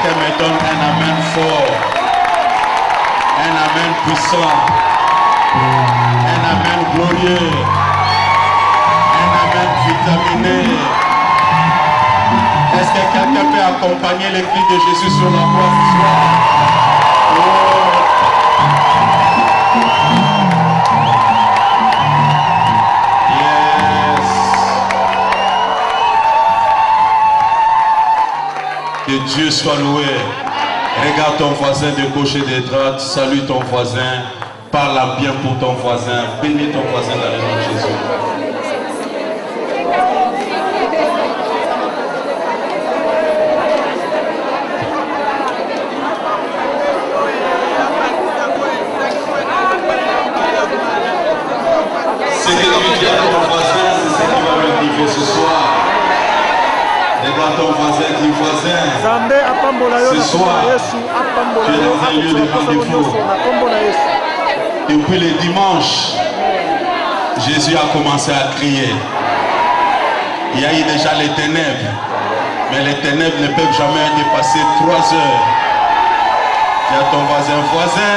quelqu'un me donne un amen fort, un amen puissant, un amen glorieux, un amen vitaminé. Est-ce que quelqu'un peut accompagner les cris de Jésus sur la voie ce soir? Que Dieu soit loué. Regarde ton voisin de gauche et de droite. Salue ton voisin. Parle bien pour ton voisin. Bénis ton voisin dans le nom de Jésus. Ce que tu dis à ton voisin, c'est ce qui va le livrer ce soir. Regarde ton voisin, dis voisin. Ce soir, tu es dans un lieu de rendez-vous. Depuis le dimanche, Jésus a commencé à crier. Il y a eu déjà les ténèbres. Mais les ténèbres ne peuvent jamais dépasser 3 heures. Dis à ton voisin,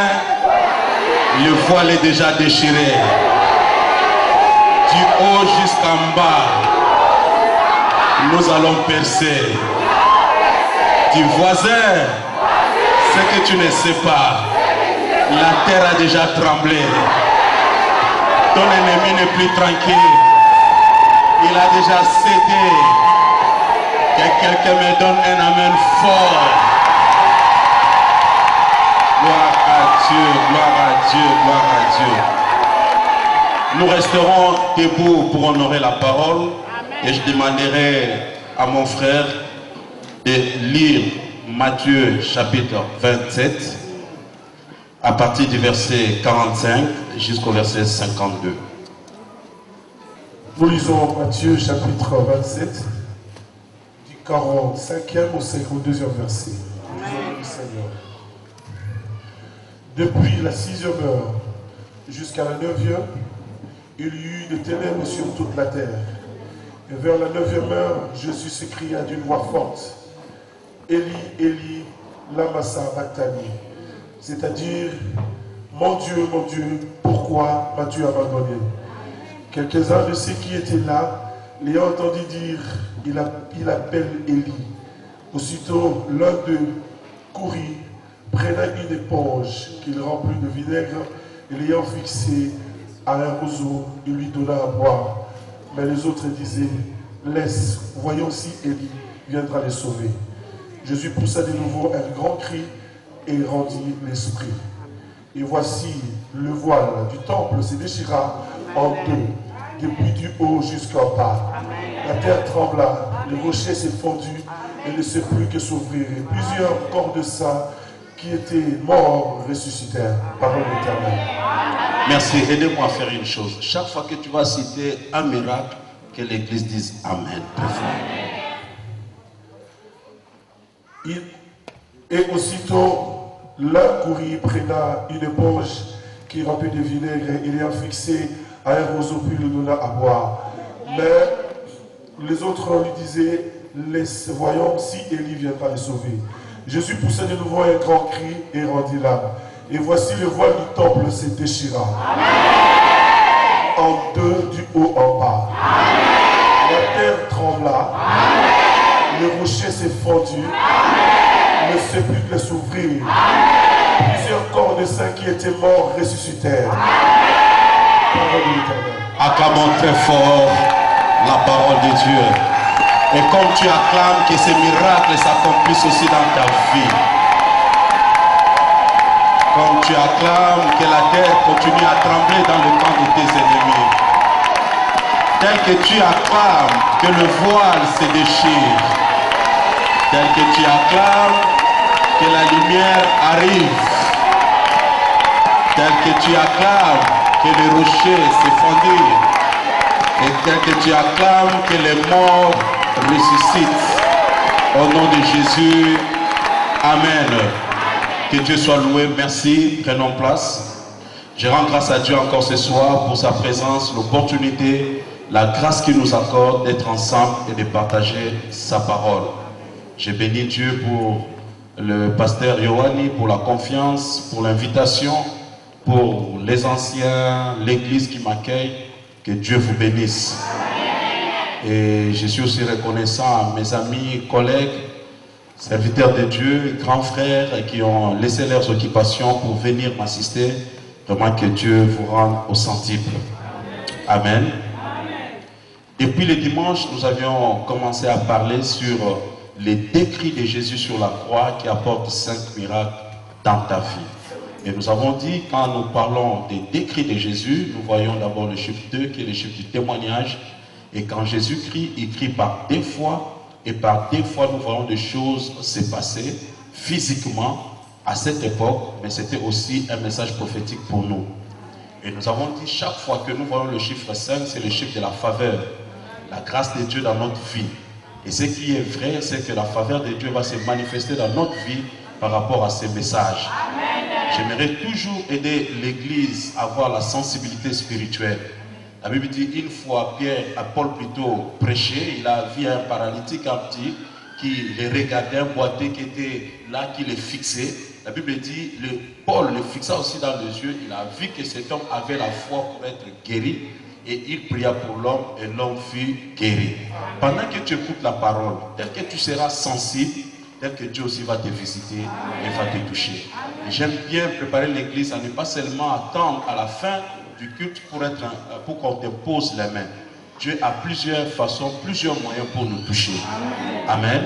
le voile est déjà déchiré. Du haut jusqu'en bas. Nous allons percer. Du voisin, ce que tu ne sais pas, la terre a déjà tremblé. Ton ennemi n'est plus tranquille. Il a déjà cédé. Que quelqu'un me donne un amen fort. Gloire à Dieu, gloire à Dieu, gloire à Dieu. Nous resterons debout pour honorer la parole. Et je demanderai à mon frère de lire Matthieu chapitre 27 à partir du verset 45 jusqu'au verset 52. Nous lisons Matthieu chapitre 27 du 45e au 52e verset. Depuis la 6e heure jusqu'à la 9e, il y eut des ténèbres sur toute la terre. Et vers la 9e heure, Jésus s'écria d'une voix forte, Élie, Élie, lama sabachthani, c'est-à-dire, mon Dieu, pourquoi m'as-tu abandonné? Quelques-uns de ceux qui étaient là l'ayant entendu dire, il appelle Élie. Aussitôt, l'un d'eux courut, prenant une éponge qu'il remplit de vinaigre, et l'ayant fixé à un roseau, il lui donna à boire. Mais les autres disaient, laisse, voyons si Élie viendra les sauver. Jésus poussa de nouveau un grand cri et rendit l'esprit. Et voici, le voile du temple se déchira en deux, depuis du haut jusqu'en bas. La terre trembla, le rocher s'est fondu et ne sait plus que s'ouvrir. Et plusieurs corps de saints qui étaient morts ressuscitèrent. Parole éternelle. Merci. Aidez-moi à faire une chose. Chaque fois que tu vas citer un miracle, que l'Église dise Amen. Et aussitôt, l'un courut, prenant une éponge qui remplit de vinaigre, et l'ayant fixé à un roseau, puis le donna à boire. Mais les autres lui disaient, laisse, voyons si Élie viendra les sauver. Jésus poussa de nouveau un grand cri et rendit l'âme. Et voici le voile du temple se déchira. En deux, du haut en bas. La terre trembla. Le rocher s'est fondu. Ne sait plus que s'ouvrir. Plusieurs corps de saints qui étaient morts ressuscitèrent. Parole de l'Éternel. Acclamons très fort la parole de Dieu. Et comme tu acclames que ces miracles s'accomplissent aussi dans ta vie. Comme tu acclames que la terre continue à trembler dans le camp de tes ennemis. Tel que tu acclames que le voile se déchire. Tel que tu acclames que la lumière arrive. Tel que tu acclames que les rochers se fondent. Et tel que tu acclames que les morts ressuscitent. Au nom de Jésus. Amen. Que Dieu soit loué. Merci. Prenons place. Je rends grâce à Dieu encore ce soir pour sa présence, l'opportunité, la grâce qu'il nous accorde d'être ensemble et de partager sa parole. Je bénis Dieu pour le pasteur Yohani pour la confiance, pour l'invitation, pour les anciens, l'église qui m'accueille. Que Dieu vous bénisse. Et je suis aussi reconnaissant à mes amis, collègues, serviteurs de Dieu, grands frères qui ont laissé leurs occupations pour venir m'assister. Vraiment que Dieu vous rende au centuple. Amen. Depuis le dimanche, nous avions commencé à parler sur les décrits de Jésus sur la croix qui apportent 5 miracles dans ta vie. Et nous avons dit, quand nous parlons des décrits de Jésus, nous voyons d'abord le chiffre 2 qui est le chiffre du témoignage. Et quand Jésus crie, il crie par des fois. Et par des fois, nous voyons des choses se passer physiquement à cette époque, mais c'était aussi un message prophétique pour nous. Et nous avons dit, chaque fois que nous voyons le chiffre 5, c'est le chiffre de la faveur, la grâce de Dieu dans notre vie. Et ce qui est vrai, c'est que la faveur de Dieu va se manifester dans notre vie par rapport à ces messages. J'aimerais toujours aider l'Église à avoir la sensibilité spirituelle. La Bible dit, une fois Paul plutôt prêchait, il a vu un paralytique, un petit, qui le regardait, un boiteux qui était là, qui le fixait. La Bible dit, Paul le fixa aussi dans les yeux, il a vu que cet homme avait la foi pour être guéri. Et il pria pour l'homme et l'homme fut guéri. Pendant que tu écoutes la parole, tel que tu seras sensible, tel que Dieu aussi va te visiter et va te toucher. J'aime bien préparer l'église à ne pas seulement attendre à la fin du culte pour qu'on te pose les mains. Dieu a plusieurs façons, plusieurs moyens pour nous toucher. Amen.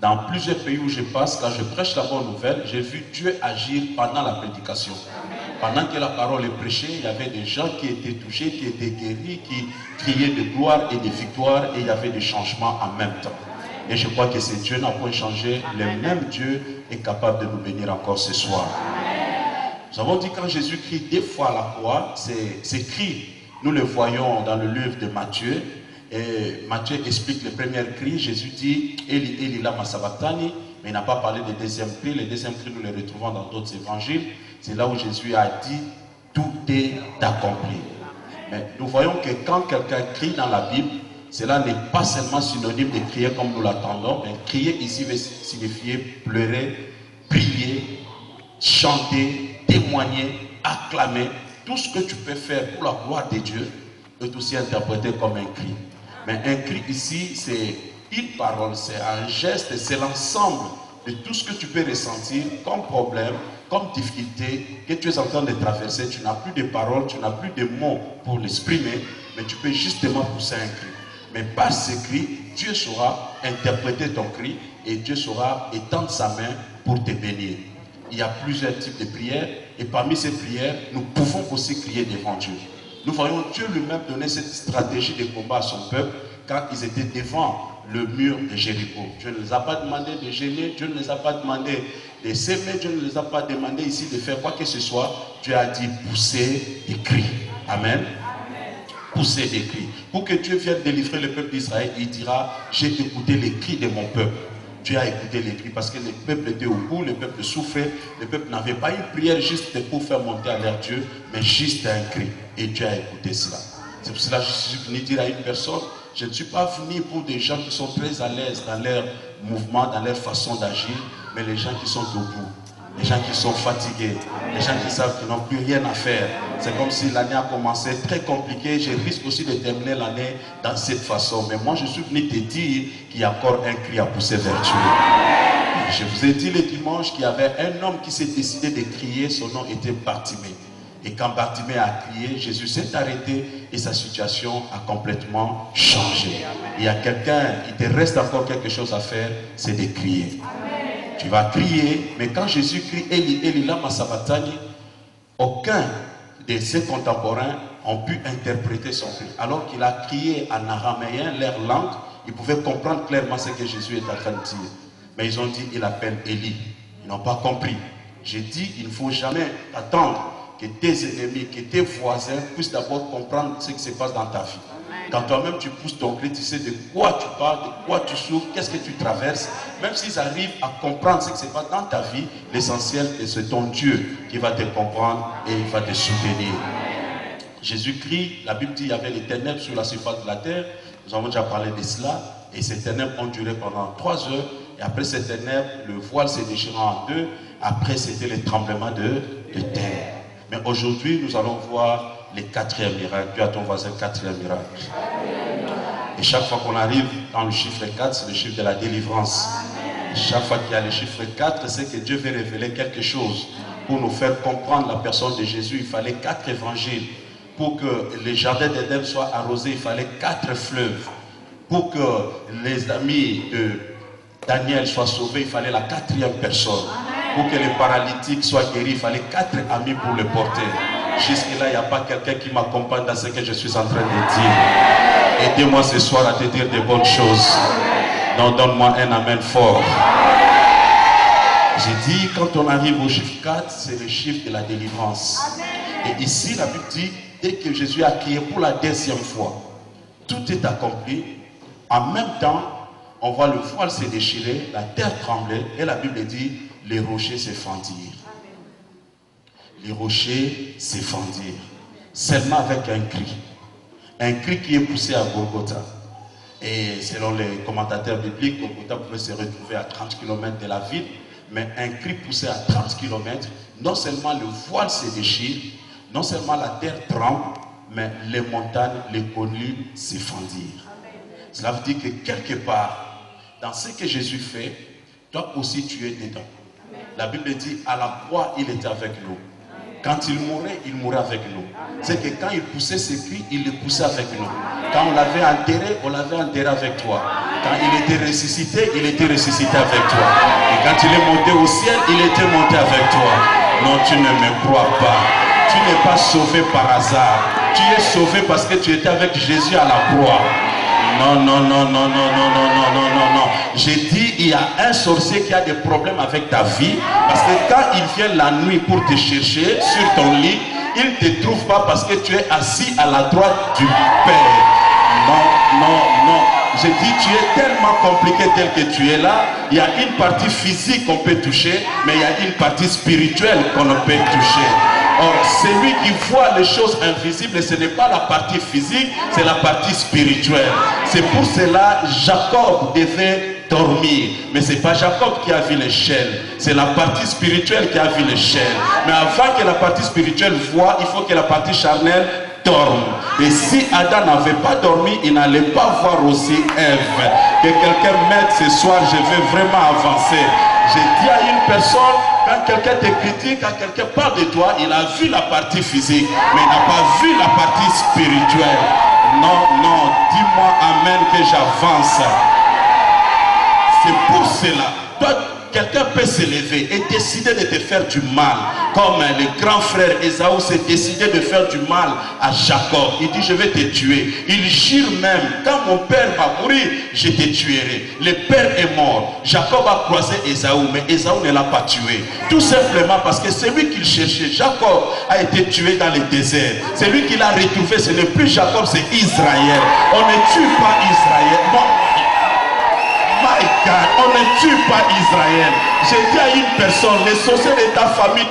Dans plusieurs pays où je passe, quand je prêche la bonne nouvelle, j'ai vu Dieu agir pendant la prédication. Pendant que la parole est prêchée, il y avait des gens qui étaient touchés, qui étaient guéris, qui criaient de gloire et de victoire, et il y avait des changements en même temps. Et je crois que ce Dieu n'a point changé. Le même Dieu est capable de nous bénir encore ce soir. Nous avons dit quand Jésus crie des fois à la croix, ces cris, nous le voyons dans le livre de Matthieu. Et Matthieu explique le premier cri. Jésus dit Eli, Eli, lama sabachthani, mais il n'a pas parlé du deuxième cri. Le deuxième cri, nous le retrouvons dans d'autres évangiles. C'est là où Jésus a dit tout est accompli. Mais nous voyons que quand quelqu'un crie dans la Bible, cela n'est pas seulement synonyme de crier comme nous l'attendons, mais crier ici veut signifier pleurer, prier, chanter, témoigner, acclamer. Tout ce que tu peux faire pour la gloire de Dieu est aussi interprété comme un cri. Mais un cri ici, c'est une parole, c'est un geste, c'est l'ensemble de tout ce que tu peux ressentir comme problème, comme difficulté, que tu es en train de traverser. Tu n'as plus de paroles, tu n'as plus de mots pour l'exprimer, mais tu peux justement pousser un cri. Mais par ce cri, Dieu saura interpréter ton cri et Dieu saura étendre sa main pour te bénir. Il y a plusieurs types de prières et parmi ces prières, nous pouvons aussi crier devant Dieu. Nous voyons Dieu lui-même donner cette stratégie de combat à son peuple quand ils étaient devant le mur de Jéricho. Dieu ne les a pas demandé de gêner, Dieu ne les a pas demandé de s'aimer, Dieu ne les a pas demandé ici de faire quoi que ce soit. Dieu a dit pousser et crier. Amen. Pousser et crier. Pour que Dieu vienne délivrer le peuple d'Israël, il dira, j'ai écouté les cris de mon peuple. Dieu a écouté les cris parce que le peuple était au bout, le peuple souffrait, le peuple n'avait pas une prière juste pour faire monter à leur Dieu, mais juste un cri. Et Dieu a écouté cela. C'est pour cela que je suis venu dire à une personne, je ne suis pas venu pour des gens qui sont très à l'aise dans leur mouvement, dans leur façon d'agir, mais les gens qui sont au bout, les gens qui sont fatigués, les gens qui savent qu'ils n'ont plus rien à faire. C'est comme si l'année a commencé très compliquée, je risque aussi de terminer l'année dans cette façon. Mais moi je suis venu te dire qu'il y a encore un cri à pousser vers Dieu. Je vous ai dit le dimanche qu'il y avait un homme qui s'est décidé de crier, son nom était Bartimée. Et quand Bartimée a crié, Jésus s'est arrêté et sa situation a complètement changé. Il y a quelqu'un, il te reste encore quelque chose à faire, c'est de crier. Tu vas crier, mais quand Jésus crie Eli, Eli, lama sabachthani, aucun de ses contemporains ont pu interpréter son cri. Alors qu'il a crié en araméen, leur langue, ils pouvaient comprendre clairement ce que Jésus est en train de dire. Mais ils ont dit, il appelle Eli. Ils n'ont pas compris. J'ai dit, il ne faut jamais attendre que tes ennemis, que tes voisins puissent d'abord comprendre ce qui se passe dans ta vie. Quand toi-même tu pousses ton cri, tu sais de quoi tu parles, de quoi tu souffres, qu'est-ce que tu traverses. Même s'ils arrivent à comprendre ce qui se passe dans ta vie, l'essentiel c'est ton Dieu qui va te comprendre et il va te soutenir. Jésus crie, la Bible dit qu'il y avait les ténèbres sur la surface de la terre. Nous avons déjà parlé de cela. Et ces ténèbres ont duré pendant 3 heures. Et après ces ténèbres, le voile s'est déchiré en deux. Après, c'était le tremblement de terre. Mais aujourd'hui, nous allons voir les quatrièmes miracles. Tu as ton voisin, quatrième miracle. Et chaque fois qu'on arrive dans le chiffre 4, c'est le chiffre de la délivrance. Et chaque fois qu'il y a le chiffre 4, c'est que Dieu veut révéler quelque chose. Pour nous faire comprendre la personne de Jésus, il fallait 4 évangiles. Pour que les jardins d'Éden soient arrosés, il fallait 4 fleuves. Pour que les amis de Daniel soient sauvés, il fallait la 4e personne. Pour que les paralytiques soient guéris, il fallait 4 amis pour le porter. Jusque-là, il n'y a pas quelqu'un qui m'accompagne dans ce que je suis en train de dire. Aidez-moi ce soir à te dire de bonnes choses. Non, donne-moi un amen fort. J'ai dit, quand on arrive au chiffre 4, c'est le chiffre de la délivrance. Et ici, la Bible dit, dès que Jésus a crié pour la 10e fois, tout est accompli. En même temps, on voit le voile se déchirer, la terre trembler, et la Bible dit, les rochers se fendirent. Les rochers se fendirent. Seulement avec un cri. Un cri qui est poussé à Golgotha. Et selon les commentateurs bibliques, Golgotha pouvait se retrouver à 30 km de la ville. Mais un cri poussé à 30 km, non seulement le voile se déchire, non seulement la terre tremble, mais les montagnes, les collines se fendirent. Cela veut dire que quelque part, dans ce que Jésus fait, toi aussi tu es dedans. La Bible dit, à la croix, il était avec nous. Quand il mourait avec nous. C'est que quand il poussait ses cris, il les poussait avec nous. Quand on l'avait enterré avec toi. Quand il était ressuscité, il était ressuscité avec toi. Et quand il est monté au ciel, il était monté avec toi. Non, tu ne me crois pas. Tu n'es pas sauvé par hasard. Tu es sauvé parce que tu étais avec Jésus à la croix. Non, non, non, non, non, non, non, non, non, non, non. J'ai dit, il y a un sorcier qui a des problèmes avec ta vie. Parce que quand il vient la nuit pour te chercher sur ton lit, il ne te trouve pas parce que tu es assis à la droite du Père. Non, non, non. J'ai dit, tu es tellement compliqué tel que tu es là. Il y a une partie physique qu'on peut toucher, mais il y a une partie spirituelle qu'on ne peut toucher. Or, celui qui voit les choses invisibles, ce n'est pas la partie physique, c'est la partie spirituelle. C'est pour cela Jacob devait dormir. Mais ce n'est pas Jacob qui a vu l'échelle, c'est la partie spirituelle qui a vu l'échelle. Mais avant que la partie spirituelle voie, il faut que la partie charnelle dorme. Et si Adam n'avait pas dormi, il n'allait pas voir aussi Ève. Que quelqu'un m'aide ce soir, je vais vraiment avancer. J'ai dit à une personne, quand quelqu'un te critique, quand quelqu'un parle de toi, il a vu la partie physique, mais il n'a pas vu la partie spirituelle. Non, non, dis-moi amen que j'avance. C'est pour cela. Toi, quelqu'un peut se lever et décider de te faire du mal. Comme le grand frère Ésaü s'est décidé de faire du mal à Jacob. Il dit, je vais te tuer. Il jure même, quand mon père va mourir, je te tuerai. Le père est mort. Jacob a croisé Ésaü, mais Ésaü ne l'a pas tué. Tout simplement parce que celui qu'il cherchait, Jacob, a été tué dans le désert. Celui qu'il a retrouvé, ce n'est plus Jacob, c'est Israël. On ne tue pas Israël. Bon, my God, on ne tue pas Israël. J'ai dit à une personne, les sorciers de ta famille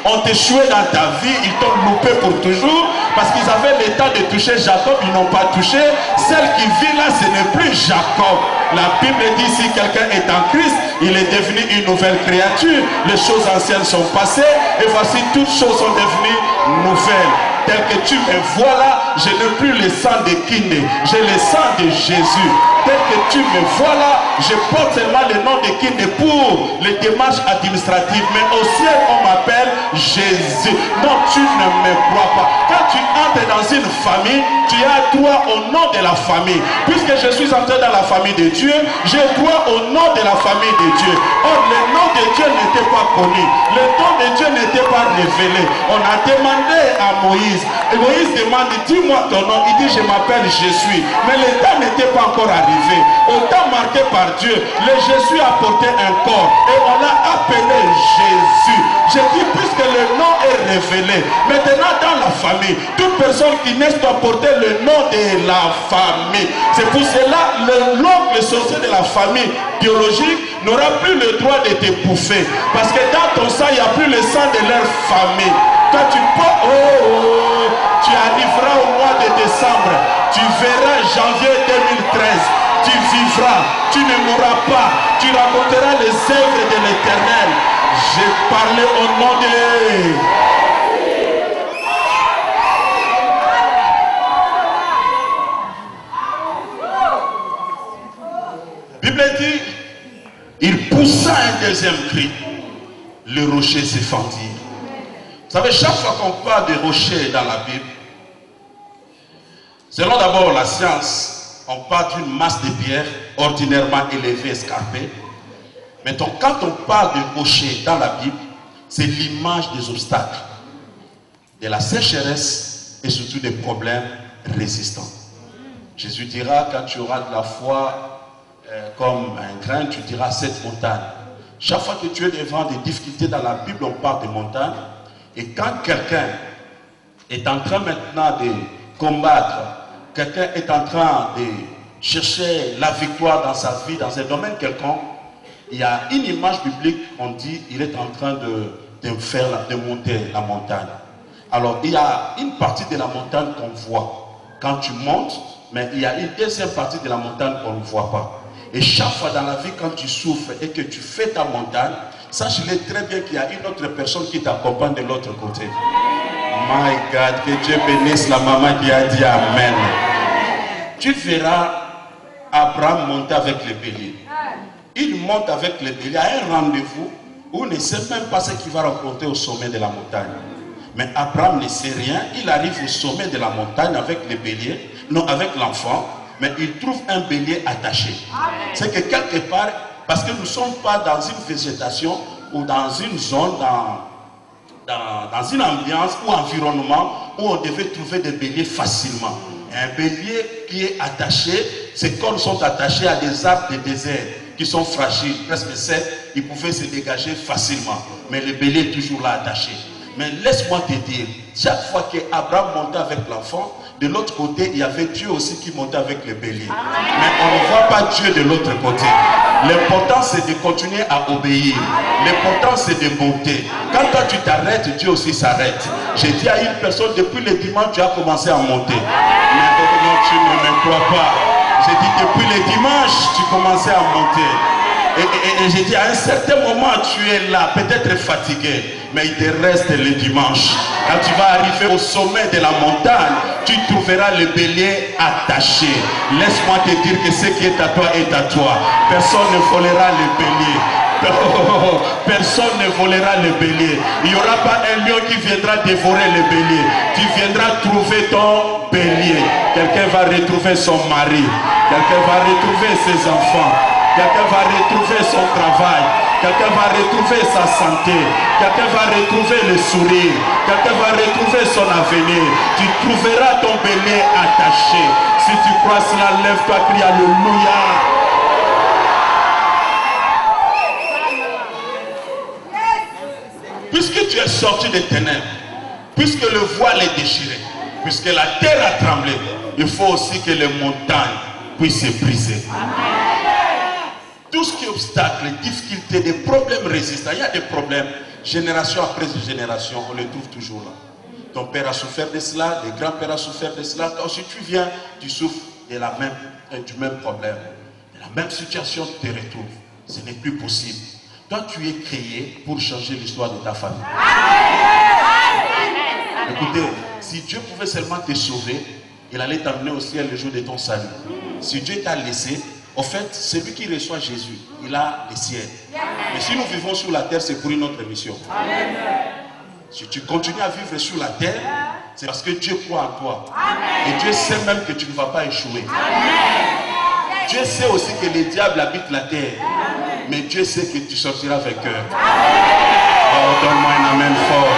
ont échoué dans ta vie, ils t'ont loupé pour toujours, parce qu'ils avaient l'état de toucher Jacob, ils n'ont pas touché. Celle qui vit là, ce n'est plus Jacob. La Bible dit, si quelqu'un est en Christ, il est devenu une nouvelle créature. Les choses anciennes sont passées, et voici toutes choses sont devenues nouvelles. Tel que tu me vois là, je n'ai plus le sang de Kiné, j'ai le sang de Jésus. Tel que tu me vois là, je porte seulement le nom de Kiné pour les démarches administratives. Mais au ciel, on m'appelle Jésus. Non, tu ne me crois pas. Quand tu entres dans une famille, tu as droit au nom de la famille. Puisque je suis entré dans la famille de Dieu, j'ai droit au nom de la famille de Dieu. Or, le nom de Dieu n'était pas connu. Le nom de Dieu n'était pas révélé. On a demandé à Moïse. Et Moïse demande, dis-moi ton nom. Il dit, je m'appelle Jésus. Mais le temps n'était pas encore arrivé. Au temps marqué par Dieu, le Jésus a porté un corps. Et on l'a appelé Jésus. J'ai dit, puisque le nom est révélé, maintenant dans la famille, toute personne qui naît doit porter le nom de la famille. C'est pour cela l'oncle sorcier de la famille biologique n'aura plus le droit de te bouffer. Parce que dans ton sang, il n'y a plus le sang de leur famille. Quand tu portes, tu arriveras au mois de décembre, tu verras janvier 2013. tu vivras, tu ne mourras pas, tu raconteras les œuvres de l'Éternel. J'ai parlé au nom de... La Bible dit, il poussa un deuxième cri, le rocher se fendit. Vous savez, chaque fois qu'on parle de rocher dans la Bible, selon d'abord la science, on parle d'une masse de pierre ordinairement élevée, escarpée. Mais donc, quand on parle de rocher dans la Bible, c'est l'image des obstacles, de la sécheresse et surtout des problèmes résistants. Jésus dira, quand tu auras de la foi comme un grain, tu diras cette montagne. Chaque fois que tu es devant des difficultés dans la Bible, on parle de montagne. Et quand quelqu'un est en train maintenant de combattre, quelqu'un est en train de chercher la victoire dans sa vie, dans un domaine quelconque, il y a une image biblique, on dit, il est en train de monter la montagne. Alors, il y a une partie de la montagne qu'on voit quand tu montes, mais il y a une deuxième partie de la montagne qu'on ne voit pas. Et chaque fois dans la vie, quand tu souffres et que tu fais ta montagne, sache-le très bien qu'il y a une autre personne qui t'accompagne de l'autre côté. My God, que Dieu bénisse la maman qui a dit Amen. Tu verras Abraham monter avec les béliers. Il monte avec les béliers à un rendez-vous où il ne sait même pas ce qu'il va rencontrer au sommet de la montagne. Mais Abraham ne sait rien. Il arrive au sommet de la montagne avec les béliers, non avec l'enfant, mais il trouve un bélier attaché. C'est que quelque part, parce que nous ne sommes pas dans une végétation ou dans une zone, dans une ambiance ou environnement où on devait trouver des béliers facilement. Un bélier qui est attaché, ses cornes sont attachées à des arbres de désert qui sont fragiles, presque secs, ils pouvaient se dégager facilement. Mais le bélier est toujours là attaché. Mais laisse-moi te dire, chaque fois qu'Abraham montait avec l'enfant, de l'autre côté, il y avait Dieu aussi qui montait avec le bélier. Mais on ne voit pas Dieu de l'autre côté. L'important, c'est de continuer à obéir. L'important, c'est de monter. Quand toi, tu t'arrêtes, Dieu aussi s'arrête. J'ai dit à une personne, depuis le dimanche, tu as commencé à monter. Mais non, tu ne me crois pas. J'ai dit, depuis le dimanche, tu commençais à monter. Et j'ai dit, à un certain moment, tu es là, peut-être fatigué, mais il te reste le dimanche. Quand tu vas arriver au sommet de la montagne, tu trouveras le bélier attaché. Laisse-moi te dire que ce qui est à toi est à toi. Personne ne volera le bélier. Personne ne volera le bélier. Il n'y aura pas un lion qui viendra dévorer le bélier. Tu viendras trouver ton bélier. Quelqu'un va retrouver son mari. Quelqu'un va retrouver ses enfants. Quelqu'un va retrouver son travail. Quelqu'un va retrouver sa santé. Quelqu'un va retrouver le sourire. Quelqu'un va retrouver son avenir. Tu trouveras ton bélier attaché. Si tu crois cela, lève-toi, crie Alléluia. Puisque tu es sorti des ténèbres, puisque le voile est déchiré, puisque la terre a tremblé, il faut aussi que les montagnes puissent se briser. Tout ce qui est obstacle, difficulté, des problèmes résistants, il y a des problèmes, génération après génération, on les trouve toujours là. Ton père a souffert de cela, les grands-pères ont souffert de cela. Quand si tu viens, tu souffres de du même problème, de la même situation, tu te retrouves. Ce n'est plus possible. Toi, tu es créé pour changer l'histoire de ta famille. Écoutez, si Dieu pouvait seulement te sauver, il allait t'amener au ciel le jour de ton salut. Si Dieu t'a laissé, en fait, celui qui reçoit Jésus, il a le ciel. Mais si nous vivons sur la terre, c'est pour une autre mission. Si tu continues à vivre sur la terre, c'est parce que Dieu croit en toi. Et Dieu sait même que tu ne vas pas échouer. Dieu sait aussi que le diable habite la terre. Mais Dieu sait que tu sortiras vainqueur. Oh, donne-moi un amen fort.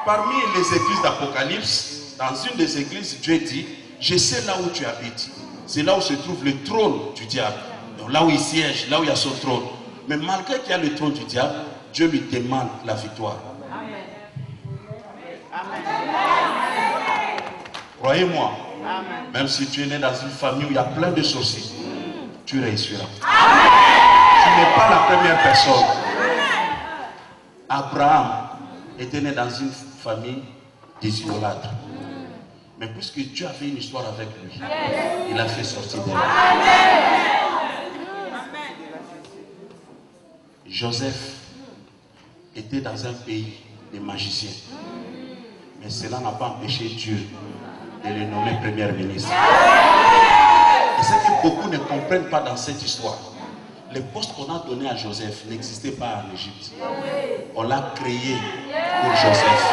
Parmi les églises d'Apocalypse, dans une des églises, Dieu dit, je sais là où tu habites. C'est là où se trouve le trône du diable. Donc là où il siège, là où il y a son trône. Mais malgré qu'il y a le trône du diable, Dieu lui demande la victoire. Croyez-moi, même si tu es né dans une famille où il y a plein de sorciers, tu réussiras. Tu n'es pas la première personne. Abraham était né dans une famille des idolâtres. Mais puisque Dieu avait une histoire avec lui, il a fait sortir de là. Joseph était dans un pays de magiciens. Mais cela n'a pas empêché Dieu de le nommer premier ministre. Et ce que beaucoup ne comprennent pas dans cette histoire, le poste qu'on a donné à Joseph n'existait pas en Égypte. On l'a créé pour Joseph.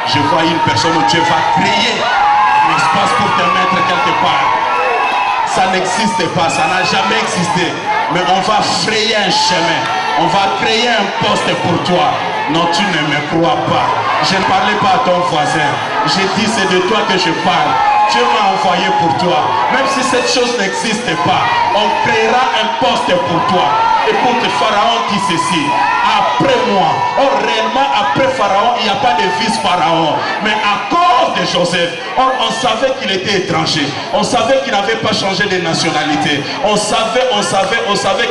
Je vois une personne où Dieu va créer un espace pour te mettre quelque part. Ça n'existe pas, ça n'a jamais existé. Mais on va frayer un chemin. On va créer un poste pour toi. Non, tu ne me crois pas. Je ne parlais pas à ton voisin. J'ai dit, c'est de toi que je parle. Dieu m'a envoyé pour toi. Même si cette chose n'existe pas, on créera un poste pour toi. Écoute, Pharaon dit ceci. Après moi, réellement après Pharaon, il n'y a pas de vice-Pharaon. Mais à cause de Joseph, on savait qu'il était étranger. On savait qu'il n'avait pas changé de nationalité. On savait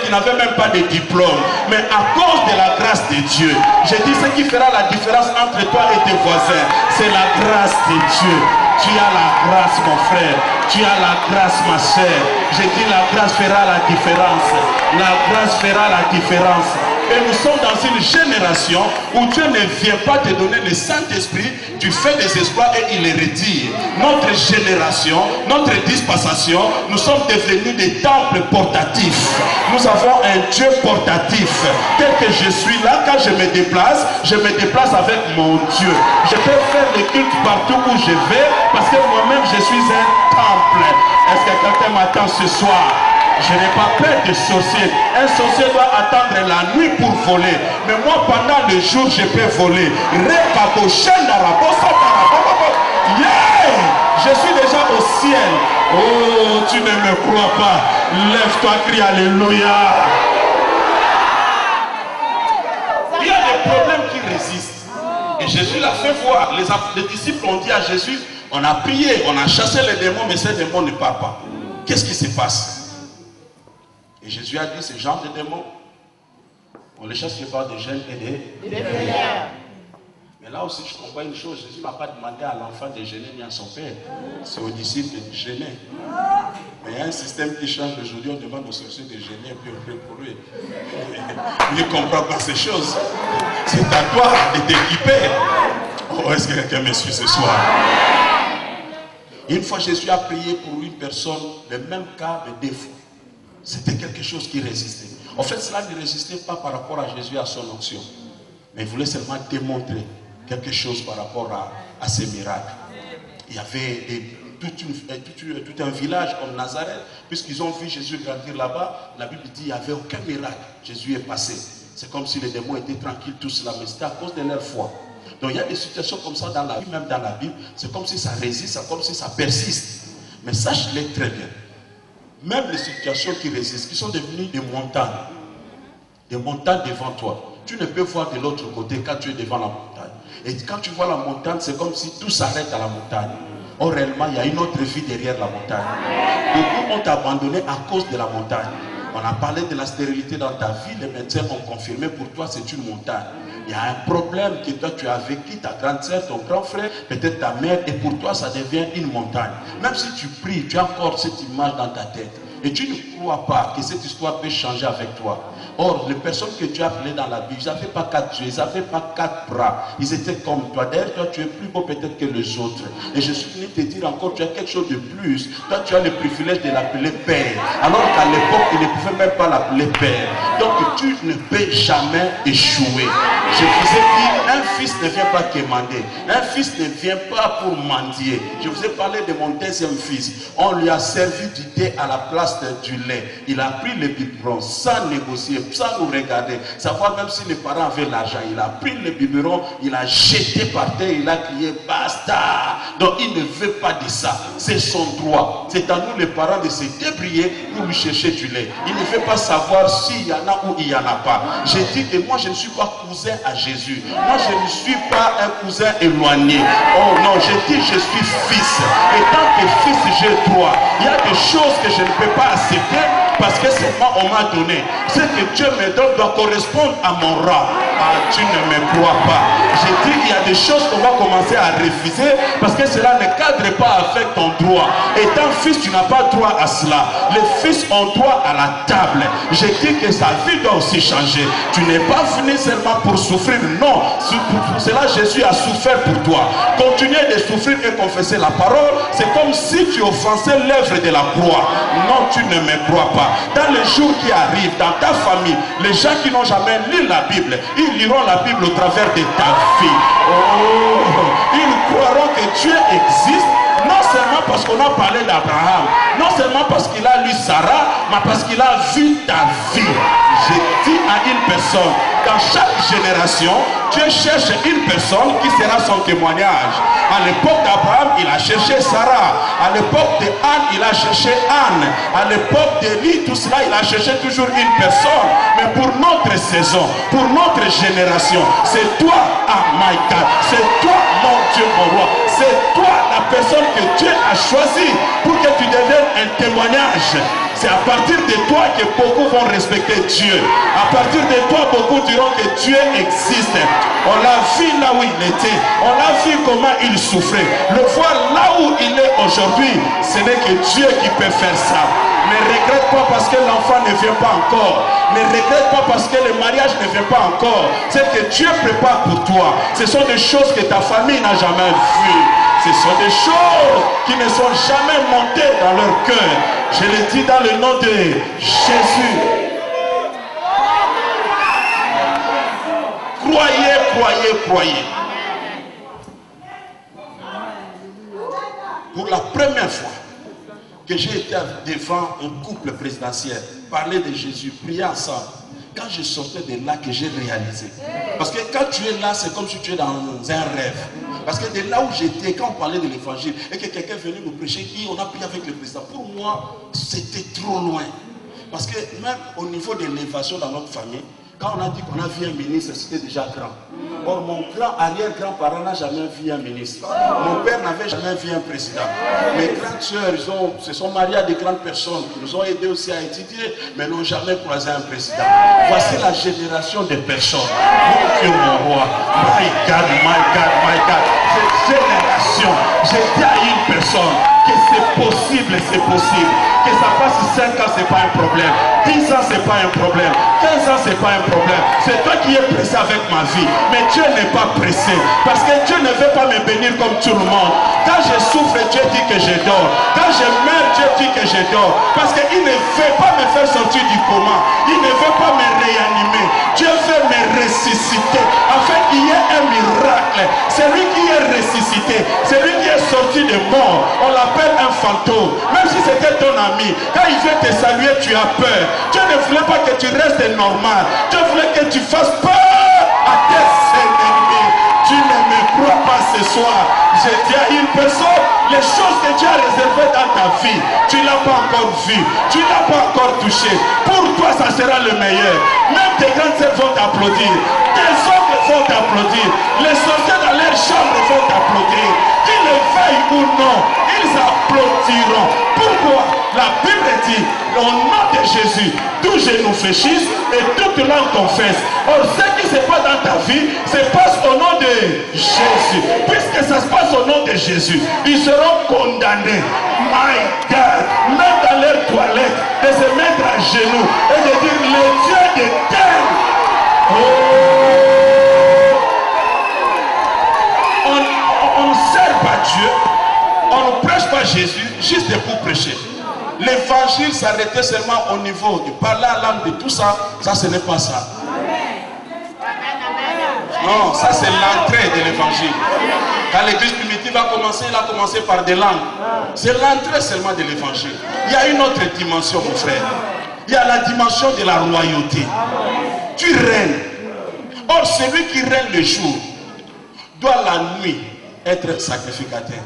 qu'il n'avait même pas de diplôme. Mais à cause de la grâce de Dieu, j'ai dit ce qui fera la différence entre toi et tes voisins, c'est la grâce de Dieu. Tu as la grâce, mon frère. Tu as la grâce, ma soeur. J'ai dit la grâce fera la différence. La grâce fera la différence. Et nous sommes dans une génération où Dieu ne vient pas te donner le Saint-Esprit, tu fais des exploits et il les retire. Notre génération, notre dispensation, nous sommes devenus des temples portatifs. Nous avons un Dieu portatif. Tel que je suis là, quand je me déplace avec mon Dieu. Je peux faire le culte partout où je vais parce que moi-même je suis un temple. Est-ce que quelqu'un m'attend ce soir? Je n'ai pas peur de sorcier. Un sorcier doit attendre la nuit pour voler. Mais moi, pendant le jour, je peux voler. Yeah! Je suis déjà au ciel. Oh, tu ne me crois pas. Lève-toi, crie Alléluia. Il y a des problèmes qui résistent. Et Jésus l'a fait voir. Les disciples ont dit à Jésus, on a prié, on a chassé les démons, mais ces démons ne parlent pas. Qu'est-ce qui se passe? Et Jésus a dit, ce genre de démons, on les chasse par des jeûnes et des prières. Mais là aussi, je comprends une chose, Jésus n'a pas demandé à l'enfant de jeûner ni à son père. C'est aux disciples de jeûner. Mais il y a un système qui change aujourd'hui, on demande aux sorciers de jeûner et puis on prie pour lui. Il ne comprend pas ces choses. C'est à toi de t'équiper. Oh, est-ce que quelqu'un me suit ce soir? Une fois, Jésus a prié pour une personne, le même cas de défaut. C'était quelque chose qui résistait. En fait, cela ne résistait pas par rapport à Jésus et à son onction. Mais il voulait seulement démontrer quelque chose par rapport à ces miracles. Il y avait tout un village comme Nazareth, puisqu'ils ont vu Jésus grandir là-bas. La Bible dit qu'il n'y avait aucun miracle. Jésus est passé. C'est comme si les démons étaient tranquilles tous là, mais c'était à cause de leur foi. Donc il y a des situations comme ça dans la vie, même dans la Bible. C'est comme si ça résiste, c'est comme si ça persiste. Mais sache-le très bien. Même les situations qui résistent, qui sont devenues des montagnes devant toi. Tu ne peux voir de l'autre côté quand tu es devant la montagne. Et quand tu vois la montagne, c'est comme si tout s'arrête à la montagne. Or, réellement, il y a une autre vie derrière la montagne. Beaucoup ont abandonné à cause de la montagne. On a parlé de la stérilité dans ta vie, les médecins ont confirmé pour toi c'est une montagne. Il y a un problème que toi tu as vécu, ta grande sœur, ton grand frère, peut-être ta mère, et pour toi ça devient une montagne. Même si tu pries, tu as encore cette image dans ta tête. Et tu ne crois pas que cette histoire peut changer avec toi. Or, les personnes que tu as appelées dans la Bible, ils n'avaient pas 4 yeux, ils n'avaient pas 4 bras. Ils étaient comme toi. D'ailleurs, toi, tu es plus beau peut-être que les autres. Et je suis venu te dire encore, tu as quelque chose de plus. Toi, tu as le privilège de l'appeler Père. Alors qu'à l'époque, il ne pouvait même pas l'appeler Père. Donc, tu ne peux jamais échouer. Je vous ai dit, un fils ne vient pas quémander. Un fils ne vient pas pour mendier. Je vous ai parlé de mon deuxième fils. On lui a servi du thé à la place du lait. Il a pris le biberon sans négocier, sans nous regarder, savoir même si les parents avaient l'argent. Il a pris le biberon, il a jeté par terre, il a crié basta. Donc il ne veut pas de ça. C'est son droit. C'est à nous les parents de se débrouiller pour lui chercher du lait. Il ne veut pas savoir s'il y en a ou il n'y en a pas. J'ai dit que moi je ne suis pas cousin à Jésus. Moi je ne suis pas un cousin éloigné. Oh non, j'ai dit je suis fils. Et tant que fils j'ai droit. Il y a des choses que je ne peux pas accepter parce que seulement on m'a donné. Ce que Dieu me donne doit correspondre à mon rang. Ah, tu ne me crois pas. J'ai dit qu'il y a des choses qu'on va commencer à refuser parce que cela ne cadre pas avec ton droit. Étant fils, tu n'as pas droit à cela. Les fils ont droit à la table. J'ai dit que sa vie doit aussi changer. Tu n'es pas venu seulement pour souffrir. Non, pour cela Jésus a souffert pour toi. Continuer de souffrir et confesser la parole, c'est comme si tu offensais l'œuvre de la croix. Non, tu ne me crois pas. Dans les jours qui arrivent, dans ta famille, les gens qui n'ont jamais lu la Bible, ils liront la Bible au travers de ta vie. Oh, ils croiront que Dieu existe. Non seulement parce qu'on a parlé d'Abraham, non seulement parce qu'il a lu Sarah, mais parce qu'il a vu ta vie. J'ai dit à une personne, dans chaque génération, Dieu cherche une personne qui sera son témoignage. À l'époque d'Abraham, il a cherché Sarah. À l'époque de Anne, il a cherché Anne. À l'époque d'Élie, tout cela, il a cherché toujours une personne. Mais pour notre saison, pour notre génération, c'est toi, ah my God, c'est toi, mon Dieu, mon roi. C'est toi la personne que Dieu a choisie pour que tu deviennes un témoignage. C'est à partir de toi que beaucoup vont respecter Dieu. À partir de toi, beaucoup diront que Dieu existe. On l'a vu là où il était. On a vu comment il souffrait. Le voir là où il est aujourd'hui, ce n'est que Dieu qui peut faire ça. Ne regrette pas parce que l'enfant ne vient pas encore. Ne regrette pas parce que le mariage ne vient pas encore. C'est que Dieu prépare pour toi. Ce sont des choses que ta famille n'a jamais vues. Ce sont des choses qui ne sont jamais montées dans leur cœur. Je le dis dans le nom de Jésus. Croyez, croyez, croyez. Pour la première fois que j'ai été devant un couple présidentiel, parler de Jésus, prier ensemble, quand je sortais de là que j'ai réalisé. Parce que quand tu es là, c'est comme si tu es dans un rêve. Parce que de là où j'étais, quand on parlait de l'évangile, et que quelqu'un venait nous prêcher, et on a prié avec le président, pour moi, c'était trop loin. Parce que même au niveau de l'évasion dans notre famille, quand on a dit qu'on a vu un ministre, c'était déjà grand. Or, mon grand arrière-grand-parent n'a jamais vu un ministre. Mon père n'avait jamais vu un président. Mes grandes sœurs, se sont mariées à des grandes personnes qui nous ont aidés aussi à étudier, mais n'ont jamais croisé un président. Voici la génération des personnes. Mon Dieu, mon roi. My God, my God, my God. Cette génération, j'ai dit à une personne que c'est possible, c'est possible. Que ça passe 5 ans, c'est pas un problème. 10 ans, c'est pas un problème. 15 ans, c'est pas un problème. C'est toi qui es pressé avec ma vie. Mais Dieu n'est pas pressé. Parce que Dieu ne veut pas me bénir comme tout le monde. Quand je souffre, Dieu dit que je dors. Quand je meurs, Dieu dit que je dors. Parce qu'il ne veut pas me faire sortir du coma. Il ne veut pas me réanimer. Dieu veut me ressusciter. Afin qu'il y ait un miracle. Celui qui est ressuscité, celui qui est sorti de mort, on l'appelle un fantôme. Même si c'était ton ami, quand il vient te saluer, tu as peur. Dieu ne voulait pas que tu restes normal. Dieu voulait que tu fasses peur à tes ennemis. Tu ne me crois pas ce soir. Je dis à une personne, les choses que Dieu a réservées dans ta vie, tu ne l'as pas encore vu, tu ne l'as pas encore touché. Pour toi, ça sera le meilleur. Même tes grandes sœurs vont t'applaudir. Tes oncles vont t'applaudir. Les sorciers dans leur chambre vont t'applaudir. Qu'ils le veuillent ou non, ils applaudiront. Pourquoi? La Bible dit, au nom de Jésus, tout genou fléchisse et toute langue confesse. Or, ce qui se passe dans ta vie, se passe au nom de Jésus. Puisque ça se passe au nom de Jésus, ils seront condamnés. My God, même dans leurs toilettes, de se mettre à genoux et de dire, le Dieu de terre. On ne sert pas Dieu, on ne prêche pas Jésus juste pour prêcher. L'évangile s'arrêtait seulement au niveau de parler à l'âme de tout ça. Ça, ce n'est pas ça. Non, ça c'est l'entrée de l'évangile. Quand l'église primitive a commencé, il a commencé par des langues. C'est l'entrée seulement de l'évangile. Il y a une autre dimension, mon frère. Il y a la dimension de la royauté. Tu règnes. Or, celui qui règne le jour doit la nuit être sacrificateur.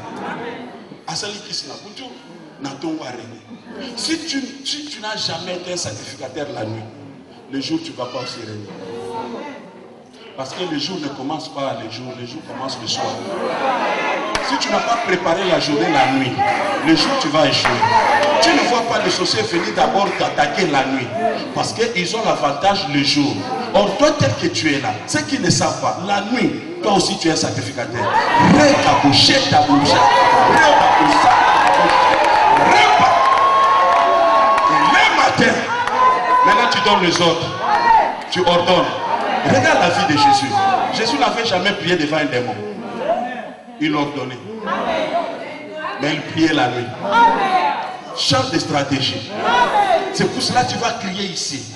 À celui qui se l'a foutu, n'a-t-on pas régné. Si tu n'as jamais été un sacrificateur la nuit, le jour tu ne vas pas aussi régner. Parce que le jour ne commence pas le jour commence le soir. Si tu n'as pas préparé la journée, la nuit, le jour tu vas échouer. Tu ne vois pas les sorciers venir d'abord t'attaquer la nuit. Parce qu'ils ont l'avantage le jour. Or, toi tel que tu es là, ceux qui ne savent pas, la nuit, toi aussi tu es un sacrificateur. Le matin, maintenant tu donnes les ordres. Tu ordonnes. Regarde la vie de Jésus. Jésus n'avait jamais prié devant un démon. Il ordonnait. Mais il priait la nuit. Change de stratégie. C'est pour cela que tu vas crier ici.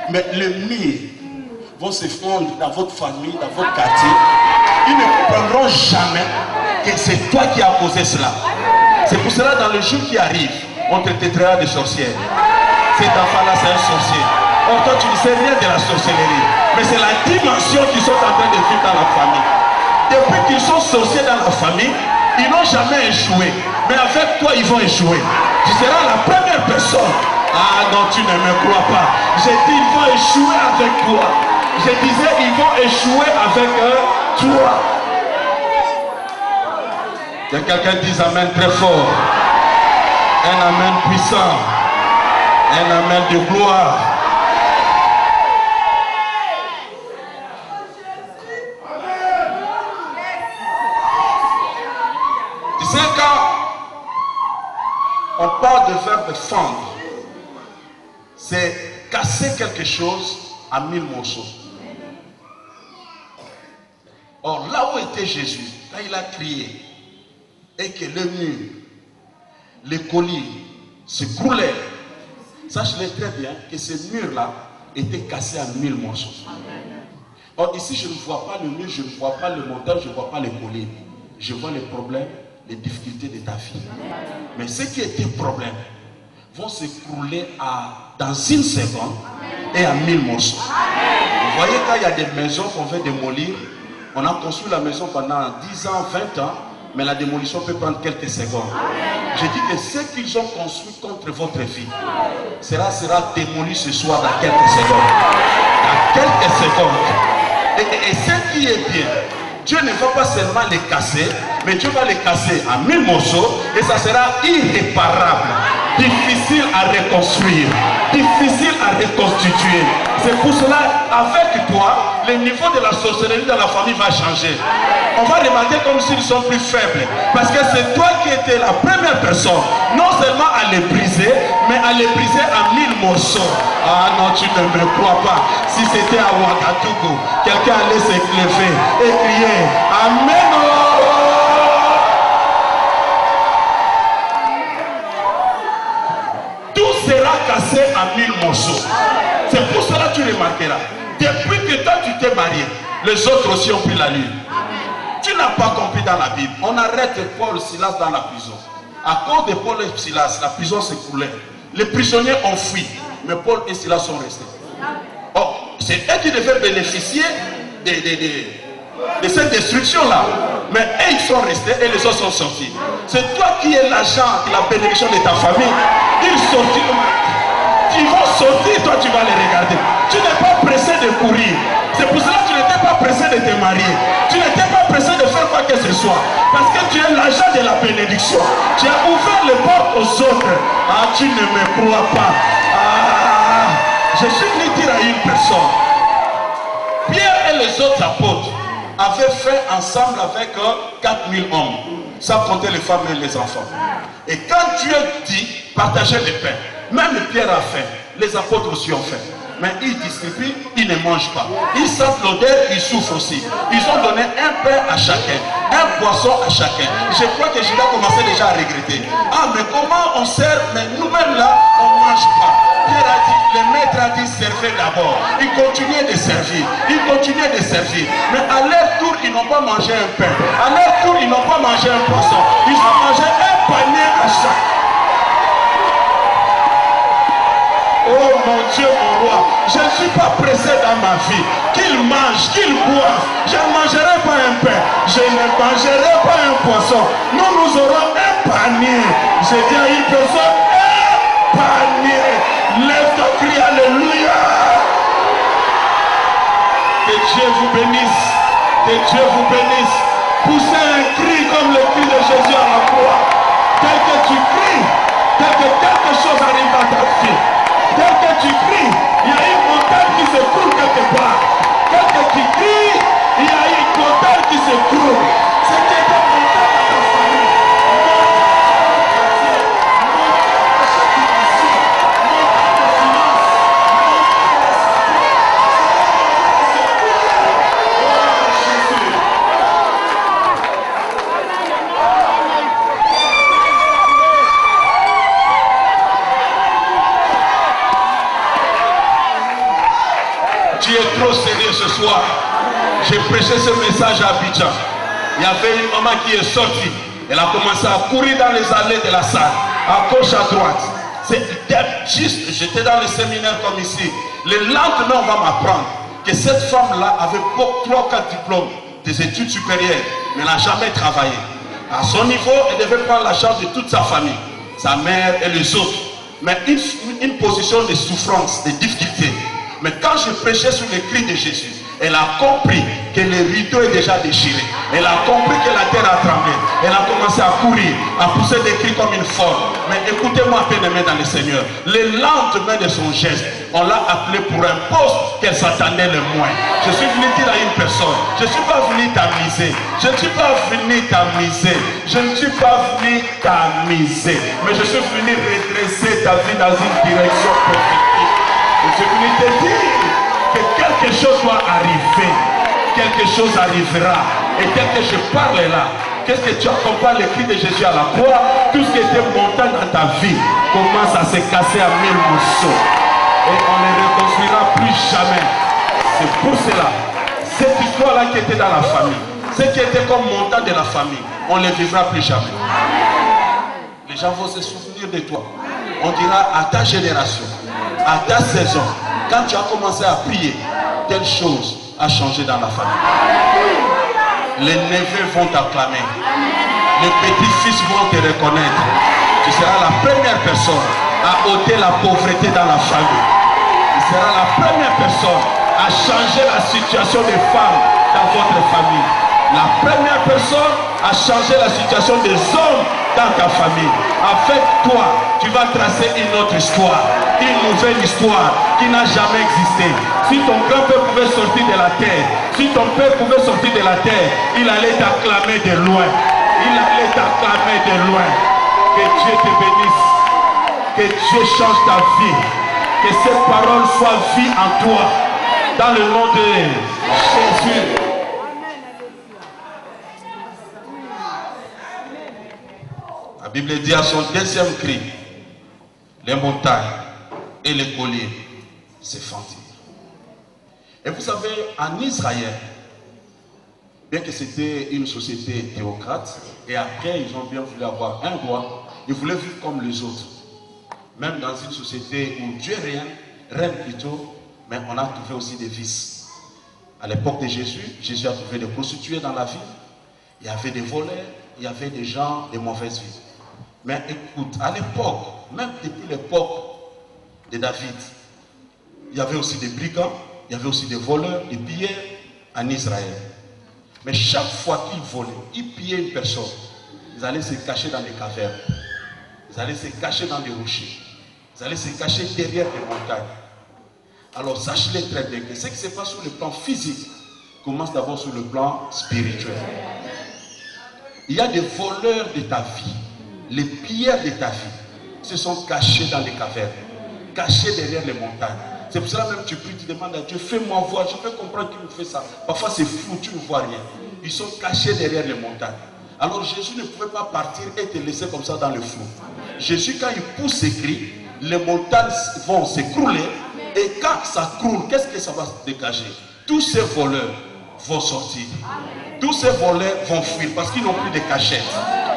Mais les murs vont se fondre dans votre famille, dans votre quartier. Ils ne comprendront jamais que c'est toi qui as causé cela. C'est pour cela dans le jour qui arrive, on te traitera de sorcière. Cet enfant-là, c'est un sorcier. Or, toi, tu ne sais rien de la sorcellerie. Mais c'est la dimension qu'ils sont en train de vivre dans la famille. Depuis qu'ils sont sorciers dans la famille, ils n'ont jamais échoué. Mais avec toi, ils vont échouer. Tu seras la première personne. Ah non, tu ne me crois pas. J'ai dit, ils vont échouer avec toi. Je disais, ils vont échouer avec toi. Que quelqu'un dise amen très fort. Un amen puissant. Un amen de gloire. Tu sais, quand on parle de verbe fendre, c'est casser quelque chose à 1000 morceaux. Or, là où était Jésus, quand il a crié, et que le mur, les colliers s'écroulaient, sache-le très bien que ce mur-là était cassé à 1000 morceaux. Or, ici, je ne vois pas le mur, je ne vois pas le montage, je ne vois pas les colliers. Je vois les problèmes, les difficultés de ta vie. Mais ce qui était problème vont s'écrouler dans une seconde et à 1000 morceaux. Vous voyez, quand il y a des maisons qu'on veut démolir, on a construit la maison pendant 10 ans, 20 ans, mais la démolition peut prendre quelques secondes. Je dis que ce qu'ils ont construit contre votre vie sera démoli ce soir dans quelques secondes. Dans quelques secondes. Et ce qui est bien, Dieu ne va pas seulement les casser, mais Dieu va les casser en 1000 morceaux et ça sera irréparable. Difficile à reconstruire, difficile à reconstituer. C'est pour cela, avec toi, le niveau de la sorcellerie dans la famille va changer. On va remarquer comme s'ils sont plus faibles. Parce que c'est toi qui étais la première personne, non seulement à les briser, mais à les briser en 1000 morceaux. Ah non, tu ne me crois pas. Si c'était à Ouagadougou, quelqu'un allait se lever et crier Amen. Sera cassé en 1000 morceaux. C'est pour cela que tu remarqueras. Depuis que toi tu t'es marié, les autres aussi ont pris la lune. Tu n'as pas compris dans la Bible. On arrête Paul et Silas dans la prison. À cause de Paul et Silas, la prison s'écroulait. Les prisonniers ont fui, mais Paul et Silas sont restés. Oh, c'est eux qui devaient bénéficier de cette destruction-là. Mais eux, ils sont restés et les autres sont sortis. C'est toi qui es l'agent de la bénédiction de ta famille. Ils sortiront. Ils vont sortir, toi tu vas les regarder. Tu n'es pas pressé de courir. C'est pour cela que tu n'étais pas pressé de te marier. Tu n'étais pas pressé de faire quoi que ce soit. Parce que tu es l'agent de la bénédiction. Tu as ouvert les portes aux autres. Ah, tu ne me crois pas. Ah, je suis venu dire à une personne. Pierre et les autres apôtres avaient fait ensemble avec 4000 hommes. Ça comptait les femmes et les enfants. Et quand Dieu dit partager les pains, même Pierre a fait, les apôtres aussi ont fait. Mais ils distribuent, ils ne mangent pas. Ils sentent l'odeur, ils souffrent aussi. Ils ont donné un pain à chacun, un poisson à chacun. Je crois que Judas commençait déjà à regretter. Ah, mais comment on sert? Mais nous-mêmes là, on ne mange pas. Pierre a dit, le maître a dit, servez d'abord. Ils continuaient de servir. Ils continuaient de servir. Mais à leur tour, ils n'ont pas mangé un pain. À leur tour, ils n'ont pas mangé un poisson. Ils ont mangé un panier à chaque. Oh mon Dieu, mon roi, je ne suis pas pressé dans ma vie. Qu'ils mangent, qu'ils boivent. Je ne mangerai pas un pain. Je ne mangerai pas un poisson. Nous aurons un panier. J'ai dit à une personne, un panier. Lève ton cri, alléluia. Que Dieu vous bénisse. Que Dieu vous bénisse. Pousser un cri comme le cri de Jésus à la croix. Tel que tu cries, tel que quelque chose arrive dans ta vie. Tel que tu cries, il y a une montagne qui s'écroule quelque part. Tel que tu cries, il y a une montagne qui s'écroule. C'est quelque montagne dans ta famille. Tu es trop sérieux ce soir. J'ai prêché ce message à Abidjan. Il y avait une maman qui est sortie. Elle a commencé à courir dans les allées de la salle, à gauche, à droite. Juste, j'étais dans le séminaire comme ici. Le lendemain, on va m'apprendre que cette femme-là avait 3 ou 4 diplômes des études supérieures, mais n'a jamais travaillé. À son niveau, elle devait prendre la charge de toute sa famille, sa mère et les autres. Mais une position de souffrance, de difficulté. Mais quand je prêchais sur les cris de Jésus, elle a compris que le rideau est déjà déchiré. Elle a compris que la terre a tremblé. Elle a commencé à courir, à pousser des cris comme une folle. Mais écoutez-moi, bien-aimé dans le Seigneur. Le lendemain de son geste, on l'a appelé pour un poste qu'elle s'attendait le moins. Je suis venu dire à une personne, je ne suis pas venu t'amuser. Je ne suis pas venu t'amuser. Je ne suis pas venu t'amuser. Mais je suis venu redresser ta vie dans une direction prophétique. Je suis venu te dire que quelque chose doit arriver. Quelque chose arrivera. Et tel que je parle là, qu'est-ce que tu accompagnes le cri de Jésus à la croix? Tout ce qui était montant dans ta vie commence à se casser à 1000 morceaux. Et on ne reconstruira plus jamais. C'est pour cela, cette histoire-là qui était dans la famille, ce qui était comme montant de la famille, on ne le vivra plus jamais. Les gens vont se souvenir de toi. On dira à ta génération, à ta saison, quand tu as commencé à prier, telle chose a changé dans la famille. Les neveux vont t'acclamer. Les petits-fils vont te reconnaître. Tu seras la première personne à ôter la pauvreté dans la famille. Tu seras la première personne à changer la situation des femmes dans votre famille. La première personne à changer la situation des hommes dans ta famille. Avec toi, tu vas tracer une autre histoire, une nouvelle histoire qui n'a jamais existé. Si ton grand-père pouvait sortir de la terre, si ton père pouvait sortir de la terre, il allait t'acclamer de loin. Il allait t'acclamer de loin. Que Dieu te bénisse. Que Dieu change ta vie. Que cette parole soit vie en toi. Dans le nom de Jésus. La Bible dit à son deuxième cri, les montagnes et les collines se fendirent. Et vous savez, en Israël, bien que c'était une société théocrate, et après ils ont bien voulu avoir un roi, ils voulaient vivre comme les autres. Même dans une société où Dieu règne plutôt, mais on a trouvé aussi des vices. À l'époque de Jésus, Jésus a trouvé des prostituées dans la ville, il y avait des voleurs, il y avait des gens de mauvaise vie. Mais écoute, à l'époque, même depuis l'époque de David, il y avait aussi des brigands, il y avait aussi des voleurs, des pilleurs en Israël. Mais chaque fois qu'ils volaient, ils pillaient une personne, ils allaient se cacher dans des cavernes, ils allaient se cacher dans des rochers, ils allaient se cacher derrière des montagnes. Alors sache-le très bien que ce qui se passe sur le plan physique commence d'abord sur le plan spirituel. Il y a des voleurs de ta vie. Les pilleurs de ta vie se sont cachés dans les cavernes, cachés derrière les montagnes. C'est pour cela même que tu pries, tu demandes à Dieu, fais-moi voir, je peux comprendre qu'il nous fait ça. Parfois c'est flou, tu ne vois rien. Ils sont cachés derrière les montagnes. Alors Jésus ne pouvait pas partir et te laisser comme ça dans le flou. Jésus, quand il pousse ses cris, les montagnes vont s'écrouler. Et quand ça croule, qu'est-ce que ça va se dégager? Tous ces voleurs vont sortir. Tous ces voleurs vont fuir parce qu'ils n'ont plus de cachette.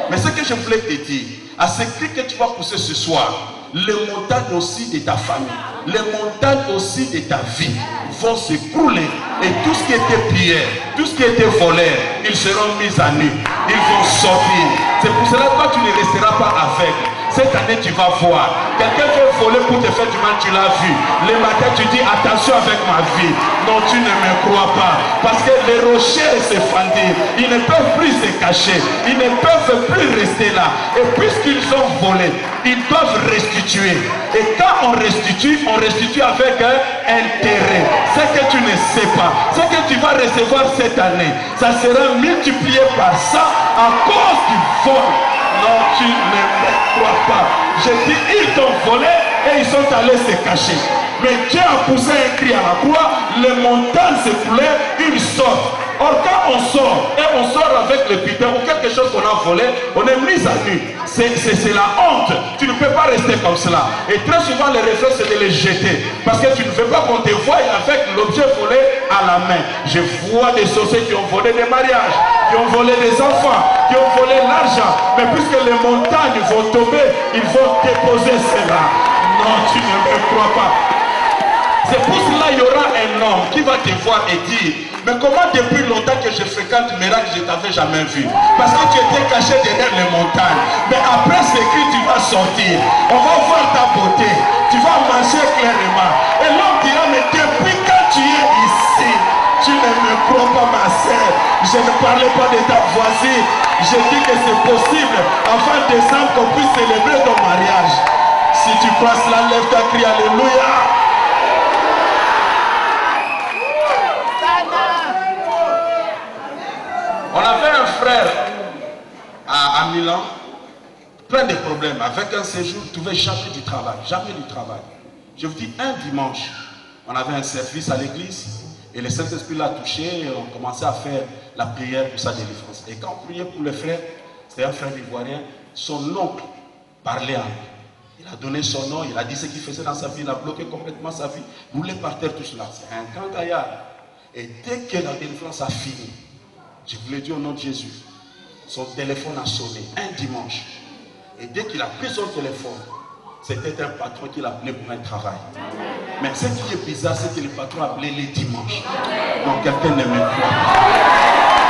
Mais ce que je voulais te dire, à ce cri que tu vas pousser ce soir, les montagnes aussi de ta famille, les montagnes aussi de ta vie vont s'écrouler. Et tout ce qui était pierre, tout ce qui était voleur, ils seront mis à nu. Ils vont sortir. C'est pour cela que toi tu ne resteras pas aveugle. Cette année tu vas voir. Quelqu'un veut voler pour te faire du mal, tu l'as vu. Le matin tu dis attention avec ma vie. Non, tu ne me crois pas. Parce que les rochers se fendirent. Ils ne peuvent plus se cacher. Ils ne peuvent plus rester là. Et puisqu'ils ont volé, ils doivent restituer. Et quand on restitue avec intérêt. Ce que tu ne sais pas, ce que tu vas recevoir cette année, ça sera multiplié par ça à cause du vol. Non, tu ne me crois pas. J'ai dit, ils t'ont volé et ils sont allés se cacher. Mais Dieu a poussé un cri à la croix, les montagnes s'écoulaient, ils sortent. Or quand on sort, et on sort avec le butin ou quelque chose qu'on a volé, on est mis à nu. C'est la honte. Tu ne peux pas rester comme cela. Et très souvent le réflexe c'est de les jeter. Parce que tu ne veux pas qu'on te voie avec l'objet volé à la main. Je vois des sorciers qui ont volé des mariages, qui ont volé des enfants, qui ont volé l'argent. Mais puisque les montagnes vont tomber, ils vont déposer cela. Non, tu ne me crois pas. C'est pour cela qu'il y aura un homme qui va te voir et dire, mais comment depuis longtemps que je fréquente miracle, je ne t'avais jamais vu? Parce que tu étais caché derrière les montagnes. Mais après ce cri, tu vas sortir. On va voir ta beauté. Tu vas marcher clairement. Et l'homme dira, mais depuis quand tu es ici, tu ne me crois pas, ma sœur. Je ne parlais pas de ta voisine. Je dis que c'est possible, avant décembre, qu'on puisse célébrer ton mariage. Si tu crois cela, lève ta cri, alléluia. On avait un frère à Milan, plein de problèmes. Avec un séjour, il ne trouvait jamais du travail. Jamais du travail. Je vous dis, un dimanche, on avait un service à l'église et le Saint-Esprit l'a touché et on commençait à faire la prière pour sa délivrance. Et quand on priait pour le frère, c'était un frère ivoirien, son oncle parlait à lui. Il a donné son nom, il a dit ce qu'il faisait dans sa vie, il a bloqué complètement sa vie. Il roulait par terre tout cela. C'est un grand gaillard. Et dès que la délivrance a fini, je vous l'ai dit au nom de Jésus, son téléphone a sonné un dimanche. Et dès qu'il a pris son téléphone, c'était un patron qui l'appelait pour un travail. Mais ce qui est bizarre, c'est que le patron appelait les dimanches. Donc quelqu'un ne me croit pas.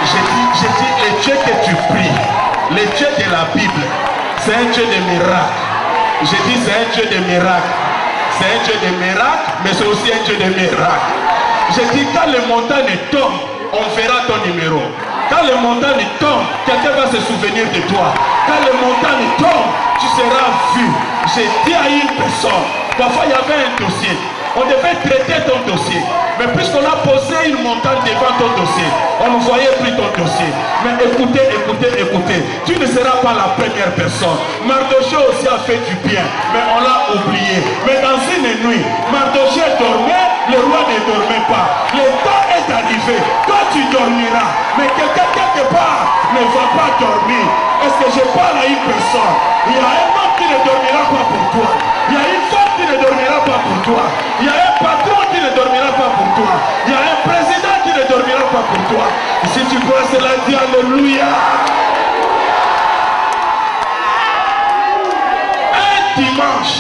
J'ai dit, le Dieu que tu pries, le Dieu de la Bible, c'est un Dieu de miracles. J'ai dit, c'est un Dieu de miracles. C'est un Dieu de miracles, mais c'est aussi un Dieu de miracles. J'ai dit, quand les montagnes tombent, on verra ton numéro. Quand les montagnes tombent, quelqu'un va se souvenir de toi. Quand les montagnes tombent, tu seras vu. J'ai dit à une personne, parfois il y avait un dossier. On devait traiter ton dossier. Mais puisqu'on a posé une montagne devant ton dossier, on ne voyait plus ton dossier. Mais écoutez, écoutez, écoutez. Tu ne seras pas la première personne. Mardochée aussi a fait du bien, mais on l'a oublié. Mais dans une nuit, Mardochée dormait, le roi ne dormait pas. Le temps est arrivé. Toi tu dormiras. Mais quelqu'un quelque part ne va pas dormir. Est-ce que je parle à une personne? Il y a un homme qui ne dormira pas pour toi. Il y a une femme qui ne dormira pas pour toi. Il y a un patron qui ne dormira pas pour toi. Il y a un président qui ne dormira pas pour toi. Et si tu crois cela, dis alléluia. Un dimanche,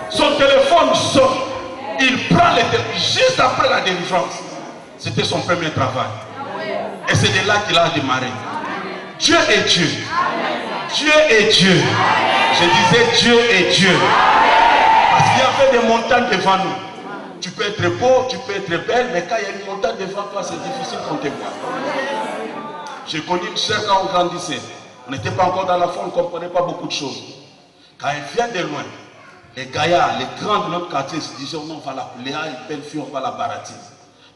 son téléphone sonne. Il prend le téléphone juste après la délivrance. C'était son premier travail. Et c'est de là qu'il a démarré. Dieu est Dieu. Dieu est Dieu. Je disais Dieu est Dieu. Parce qu'il y avait des montagnes devant nous. Tu peux être beau, tu peux être belle, mais quand il y a une montagne devant toi, c'est difficile qu'on te voie. J'ai connu une soeur quand on grandissait. On n'était pas encore dans la foi, on ne comprenait pas beaucoup de choses. Quand elle vient de loin, les gaillards, les grands de notre quartier se disaient, on va l'appeler, ah, une belle fille, on va la baratir.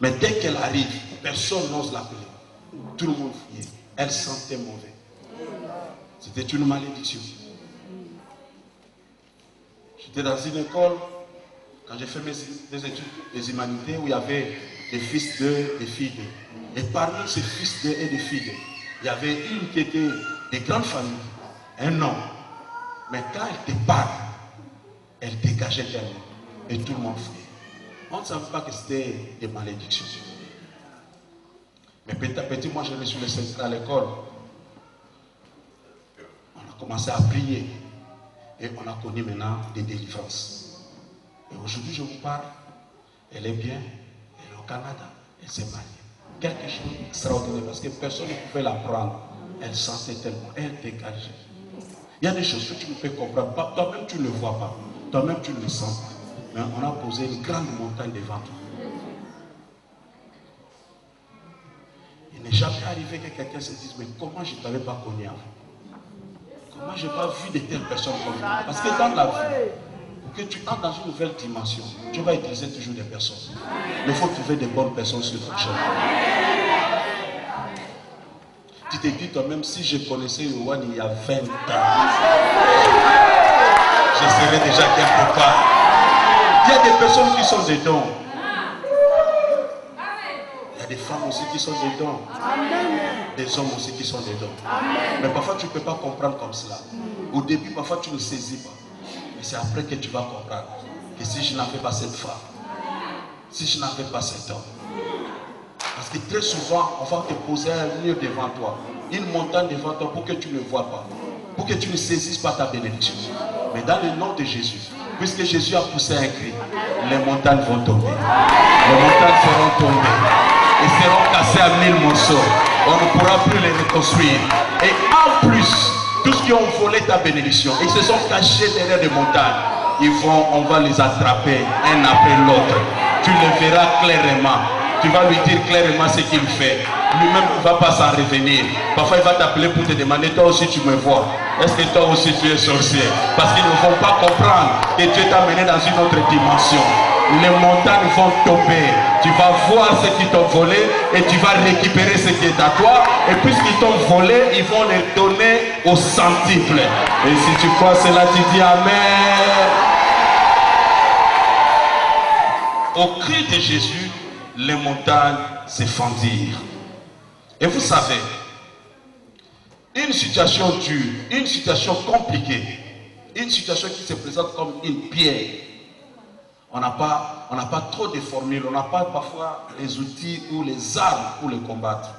Mais dès qu'elle arrive, personne n'ose l'appeler. Tout le monde fuyait. Elle sentait mauvais. C'était une malédiction. J'étais dans une école, quand j'ai fait mes études des humanités, où il y avait des fils d'eux, des filles d'eux. Et parmi ces fils d'eux et des filles d'eux, il y avait une qui était des grandes familles, un homme. Mais quand elle te parle, elle dégageait d'elle. Et tout le monde fuyait. On ne savait pas que c'était des malédictions. Mais petit à petit, moi j'ai reçu le Saint-Esprit à l'école. On a commencé à prier. Et on a connu maintenant des délivrances. Et aujourd'hui, je vous parle. Elle est bien. Elle est au Canada. Elle s'est mariée. Quelque chose d'extraordinaire. Parce que personne ne pouvait la prendre. Elle sentait tellement. Elle dégageait. Il y a des choses que tu ne peux comprendre. Toi-même, tu ne le vois pas. Toi-même, tu ne le sens pas. Mais on a posé une grande montagne devant toi. Il n'est jamais arrivé que quelqu'un se dise, mais comment je ne t'avais pas connu avant? Comment je n'ai pas vu de telles personnes comme toi? Parce que dans la vie, pour que tu entres dans une nouvelle dimension, Dieu va utiliser toujours des personnes. Mais il faut trouver des bonnes personnes sur ton chemin. Tu te dis toi-même, si je connaissais Yohan il y a 20 ans, je serais déjà quelque part. Il y a des personnes qui sont dedans. Il y a des femmes aussi qui sont dedans. Des hommes aussi qui sont dedans. Mais parfois tu ne peux pas comprendre comme cela. Au début, parfois tu ne saisis pas. Mais c'est après que tu vas comprendre que si je n'avais pas cette femme, si je n'avais pas cet homme. Parce que très souvent, on va te poser un mur devant toi, une montagne devant toi pour que tu ne vois pas, pour que tu ne saisisses pas ta bénédiction. Mais dans le nom de Jésus, puisque Jésus a poussé un cri, les montagnes vont tomber. Les montagnes seront tombées et seront cassées à 1000 morceaux. On ne pourra plus les reconstruire. Et en plus, tous ceux qui ont volé ta bénédiction et se sont cachés derrière des montagnes, on va les attraper un après l'autre. Tu le verras clairement. Tu vas lui dire clairement ce qu'il fait. Lui-même ne va pas s'en revenir. Parfois il va t'appeler pour te demander, toi aussi tu me vois. Est-ce que toi aussi tu es sorcier? Parce qu'ils ne vont pas comprendre que Dieu t'a mené dans une autre dimension. Les montagnes vont tomber. Tu vas voir ce qu'ils t'ont volé et tu vas récupérer ce qui est à toi. Et puisqu'ils t'ont volé, ils vont les donner au centuple. Et si tu crois cela, tu dis Amen. Au cri de Jésus, les montagnes se fendirent. Et vous savez, une situation dure, une situation compliquée, une situation qui se présente comme une pierre, on n'a pas trop de formules, on n'a pas parfois les outils ou les armes pour le combattre.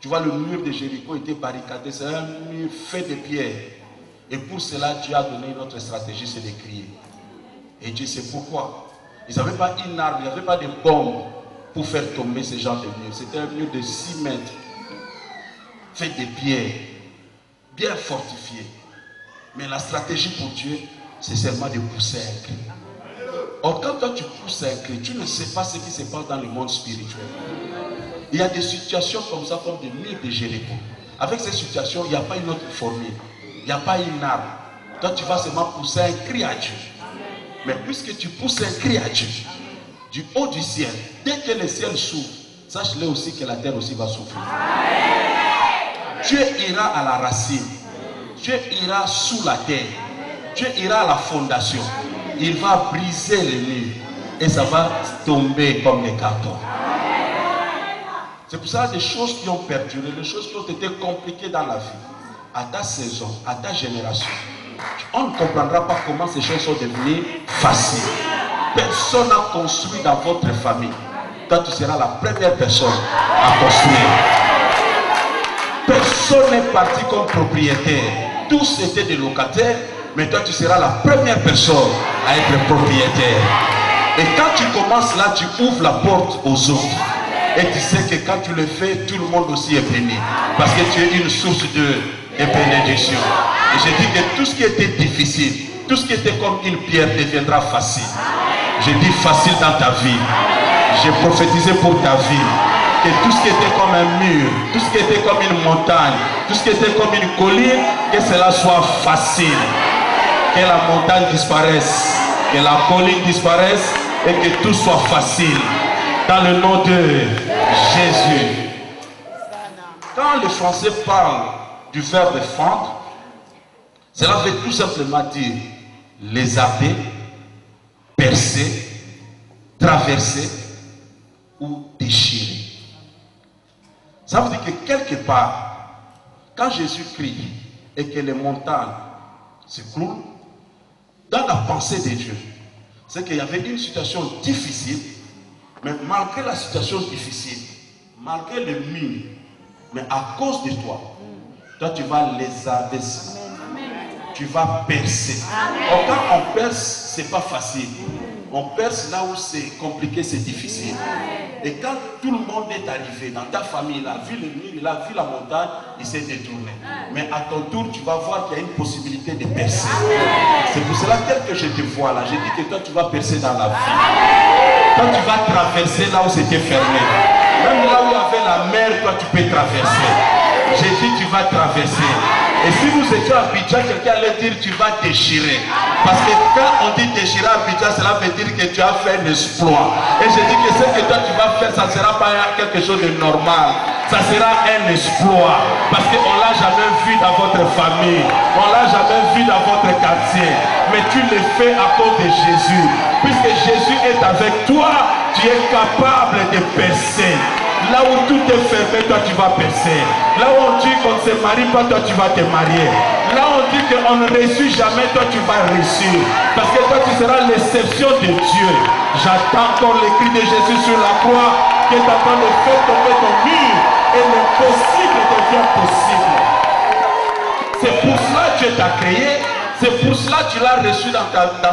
Tu vois, le mur de Jéricho était barricadé, c'est un mur fait de pierres. Et pour cela, Dieu a donné une autre stratégie, c'est de crier. Et Dieu sait pourquoi. Ils n'avaient pas une arme, ils n'avaient pas de bombes pour faire tomber ce genre de mur. C'était un mur de 6 mètres, fait de pierres, bien fortifié. Mais la stratégie pour Dieu, c'est seulement de pousser un cri. Or, quand toi tu pousses un cri, tu ne sais pas ce qui se passe dans le monde spirituel. Il y a des situations comme ça, comme des murs de Jéricho. Avec ces situations, il n'y a pas une autre formule. Il n'y a pas une arme. Toi, tu vas seulement pousser un cri à Dieu. Mais puisque tu pousses un cri à Dieu, du haut du ciel, dès que le ciel s'ouvre, sache-le aussi que la terre aussi va souffrir. Dieu ira à la racine. Dieu ira sous la terre. Dieu ira à la fondation. Il va briser les murs et ça va tomber comme des cartons. C'est pour ça que des choses qui ont perduré, les choses qui ont été compliquées dans la vie, à ta saison, à ta génération, on ne comprendra pas comment ces choses sont devenues faciles. Personne n'a construit dans votre famille. Toi, tu seras la première personne à construire. Personne n'est parti comme propriétaire. Tous étaient des locataires, mais toi, tu seras la première personne à être propriétaire. Et quand tu commences là, tu ouvres la porte aux autres. Et tu sais que quand tu le fais, tout le monde aussi est béni. Parce que tu es une source de bénédiction. Et je dis que tout ce qui était difficile, tout ce qui était comme une pierre deviendra facile. Je dis facile dans ta vie. J'ai prophétisé pour ta vie. Que tout ce qui était comme un mur, tout ce qui était comme une montagne, tout ce qui était comme une colline, que cela soit facile. Que la montagne disparaisse, que la colline disparaisse et que tout soit facile. Dans le nom de Jésus. Quand les Français parlent du verbe fendre, cela veut tout simplement dire lézarder, percer, traverser ou déchirer. Ça veut dire que quelque part, quand Jésus crie et que les montagnes s'écroulent, dans la pensée de Dieu, c'est qu'il y avait une situation difficile, mais malgré la situation difficile, malgré le mur, mais à cause de toi, toi tu vas lézarder. Tu vas percer. Or, quand on perce, c'est pas facile. On perce là où c'est compliqué, c'est difficile. Et quand tout le monde est arrivé dans ta famille, il a vu le mur, il a vu la montagne, il s'est détourné. Mais à ton tour, tu vas voir qu'il y a une possibilité de percer. C'est pour cela, tel que je te vois là, j'ai dit que toi tu vas percer dans la vie. Toi tu vas traverser là où c'était fermé. Même là où il y avait la mer, toi tu peux traverser. Jésus, tu vas traverser. Et si nous étions à Abidjan, quelqu'un allait dire tu vas déchirer. Parce que quand on dit déchirer à Abidjan, cela veut dire que tu as fait un exploit. Et je dis que ce que toi tu vas faire, ça ne sera pas quelque chose de normal. Ça sera un exploit. Parce qu'on ne l'a jamais vu dans votre famille. On ne l'a jamais vu dans votre quartier. Mais tu le fais à cause de Jésus. Puisque Jésus est avec toi, tu es capable de percer. Là où tout est fermé, toi tu vas percer. Là où on dit qu'on ne se marie pas, toi tu vas te marier. Là où on dit qu'on ne réussit jamais, toi tu vas réussir. Parce que toi tu seras l'exception de Dieu. J'attends encore le cri de Jésus sur la croix qui est en train de faire tomber ton mur. Et l'impossible devient possible. C'est pour cela que Dieu t'a créé. C'est pour cela que tu l'as reçu dans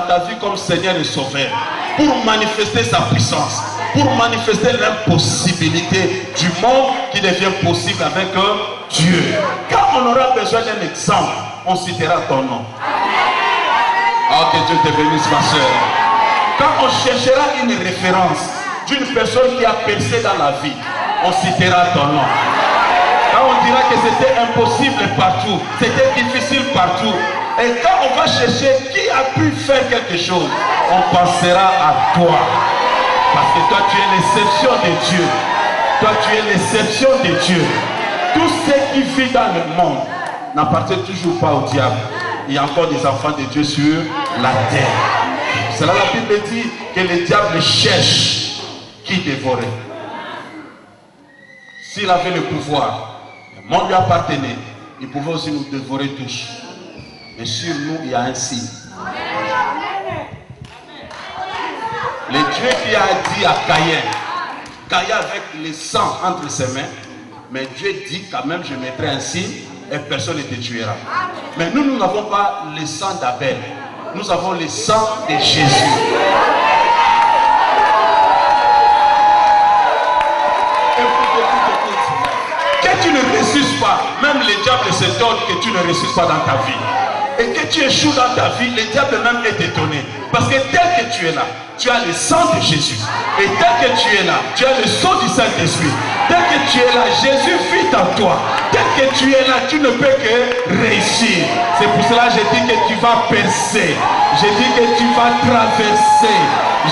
ta vie comme Seigneur et Sauveur. Pour manifester sa puissance. Pour manifester l'impossibilité du monde qui devient possible avec Dieu. Quand on aura besoin d'un exemple, on citera ton nom. Oh, que Dieu te bénisse, ma soeur. Quand on cherchera une référence d'une personne qui a percé dans la vie, on citera ton nom. Quand on dira que c'était impossible partout, c'était difficile partout, et quand on va chercher qui a pu faire quelque chose, on pensera à toi. Parce que toi tu es l'exception de Dieu. Toi tu es l'exception de Dieu. Tout ce qui vit dans le monde n'appartient toujours pas au diable. Il y a encore des enfants de Dieu sur la terre. C'est là la Bible dit que le diable cherche qui dévorer. S'il avait le pouvoir, le monde lui appartenait, il pouvait aussi nous dévorer tous. Mais sur nous, il y a un signe. Le Dieu qui a dit à Caïn avec le sang entre ses mains, mais Dieu dit quand même, je mettrai un signe et personne ne te tuera. Mais nous n'avons pas le sang d'Abel, nous avons le sang de Jésus. Que tu ne réussisses pas, même le diable s'étonne que tu ne réussisses pas dans ta vie. Et que tu échoues dans ta vie, le diable même est étonné. Parce que tel que tu es là, tu as le sang de Jésus. Et tel que tu es là, tu as le sang du Saint-Esprit. Tel que tu es là, Jésus vit en toi. Tel que tu es là, tu ne peux que réussir. C'est pour cela que je dis que tu vas percer. Je dis que tu vas traverser.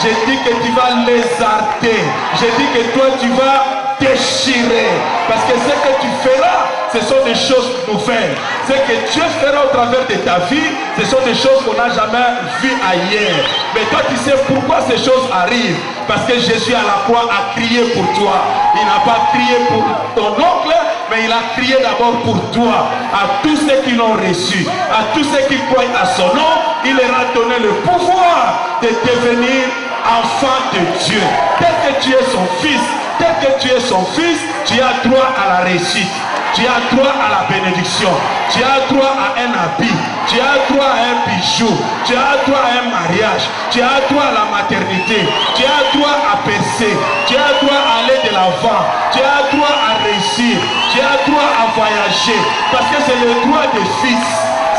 Je dis que tu vas lézarder. Je dis que toi tu vas déchirer. Parce que ce que tu feras, ce sont des choses nouvelles. Ce que Dieu fera au travers de ta vie, ce sont des choses qu'on n'a jamais vues ailleurs. Mais toi tu sais pourquoi ces choses arrivent. Parce que Jésus à la croix a crié pour toi. Il n'a pas crié pour ton oncle, mais il a crié d'abord pour toi. À tous ceux qui l'ont reçu, à tous ceux qui croient à son nom, il leur a donné le pouvoir de devenir enfant de Dieu. Tel que tu es son fils, tel que tu es son fils, tu as droit à la réussite. Tu as droit à la bénédiction. Tu as droit à un habit. Tu as droit à un bijou. Tu as droit à un mariage. Tu as droit à la maternité. Tu as droit à percer. Tu as droit à aller de l'avant. Tu as droit à réussir. Tu as droit à voyager. Parce que c'est le droit des fils.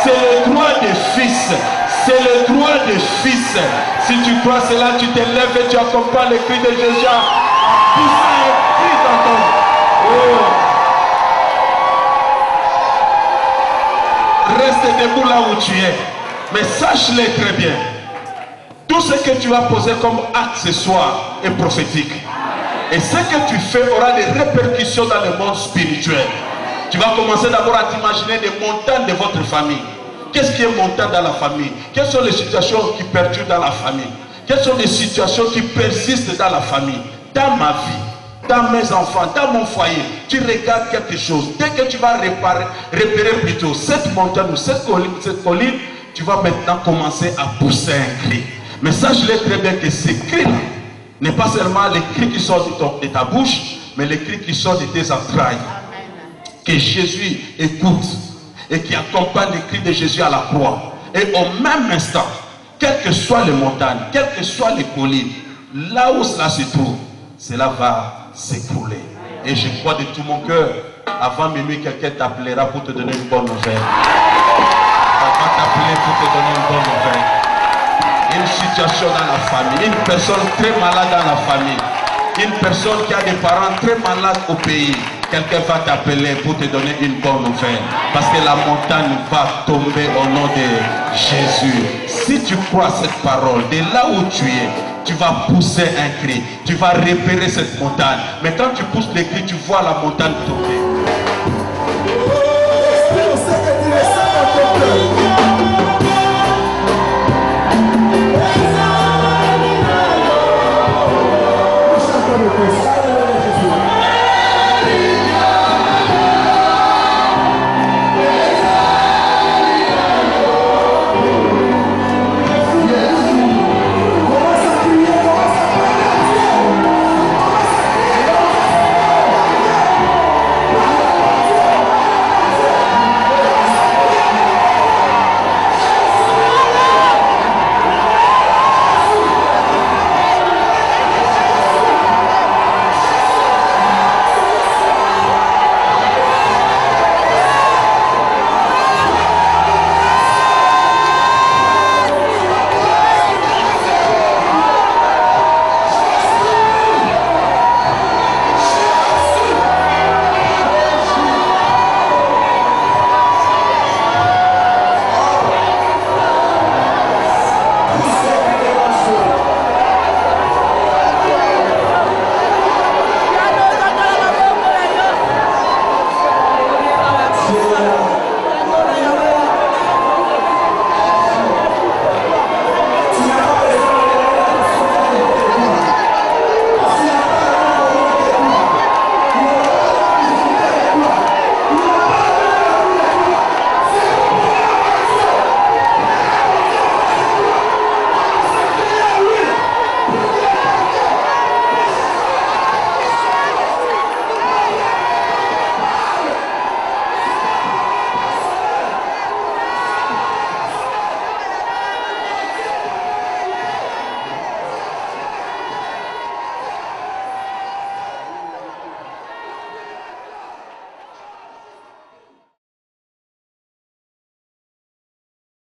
C'est le droit des fils. C'est le droit des fils. Si tu crois cela, tu te lèves et tu accompagnes le cri de Jésus en poussant un cri dans ton... Oh. Reste debout là où tu es. Mais sache-le très bien. Tout ce que tu vas poser comme acte ce soir est prophétique. Et ce que tu fais aura des répercussions dans le monde spirituel. Tu vas commencer d'abord à t'imaginer des montagnes de votre famille. Qu'est-ce qui est montagne dans la famille? Quelles sont les situations qui perdurent dans la famille? Quelles sont les situations qui persistent dans la famille? Dans ma vie, dans mes enfants, dans mon foyer, tu regardes quelque chose. Dès que tu vas repérer plutôt cette montagne ou cette colline, tu vas maintenant commencer à pousser un cri. Mais sache-le très bien que ce cri n'est pas seulement les cris qui sortent de ta bouche, mais les cris qui sortent de tes entrailles. Que Jésus écoute et qui accompagne les cris de Jésus à la croix. Et au même instant, quelles que soient les montagnes, quelles que soient les collines, là où cela se trouve, cela va s'écrouler. Et je crois de tout mon cœur, avant minuit, quelqu'un t'appellera pour te donner une bonne nouvelle. On va t'appeler pour te donner une bonne nouvelle. Une situation dans la famille, une personne très malade dans la famille. Une personne qui a des parents très malades au pays, quelqu'un va t'appeler pour te donner une bonne nouvelle. Parce que la montagne va tomber au nom de Jésus. Si tu crois cette parole, de là où tu es, tu vas pousser un cri. Tu vas repérer cette montagne. Mais quand tu pousses le cri, tu vois la montagne tomber. Nous chantons le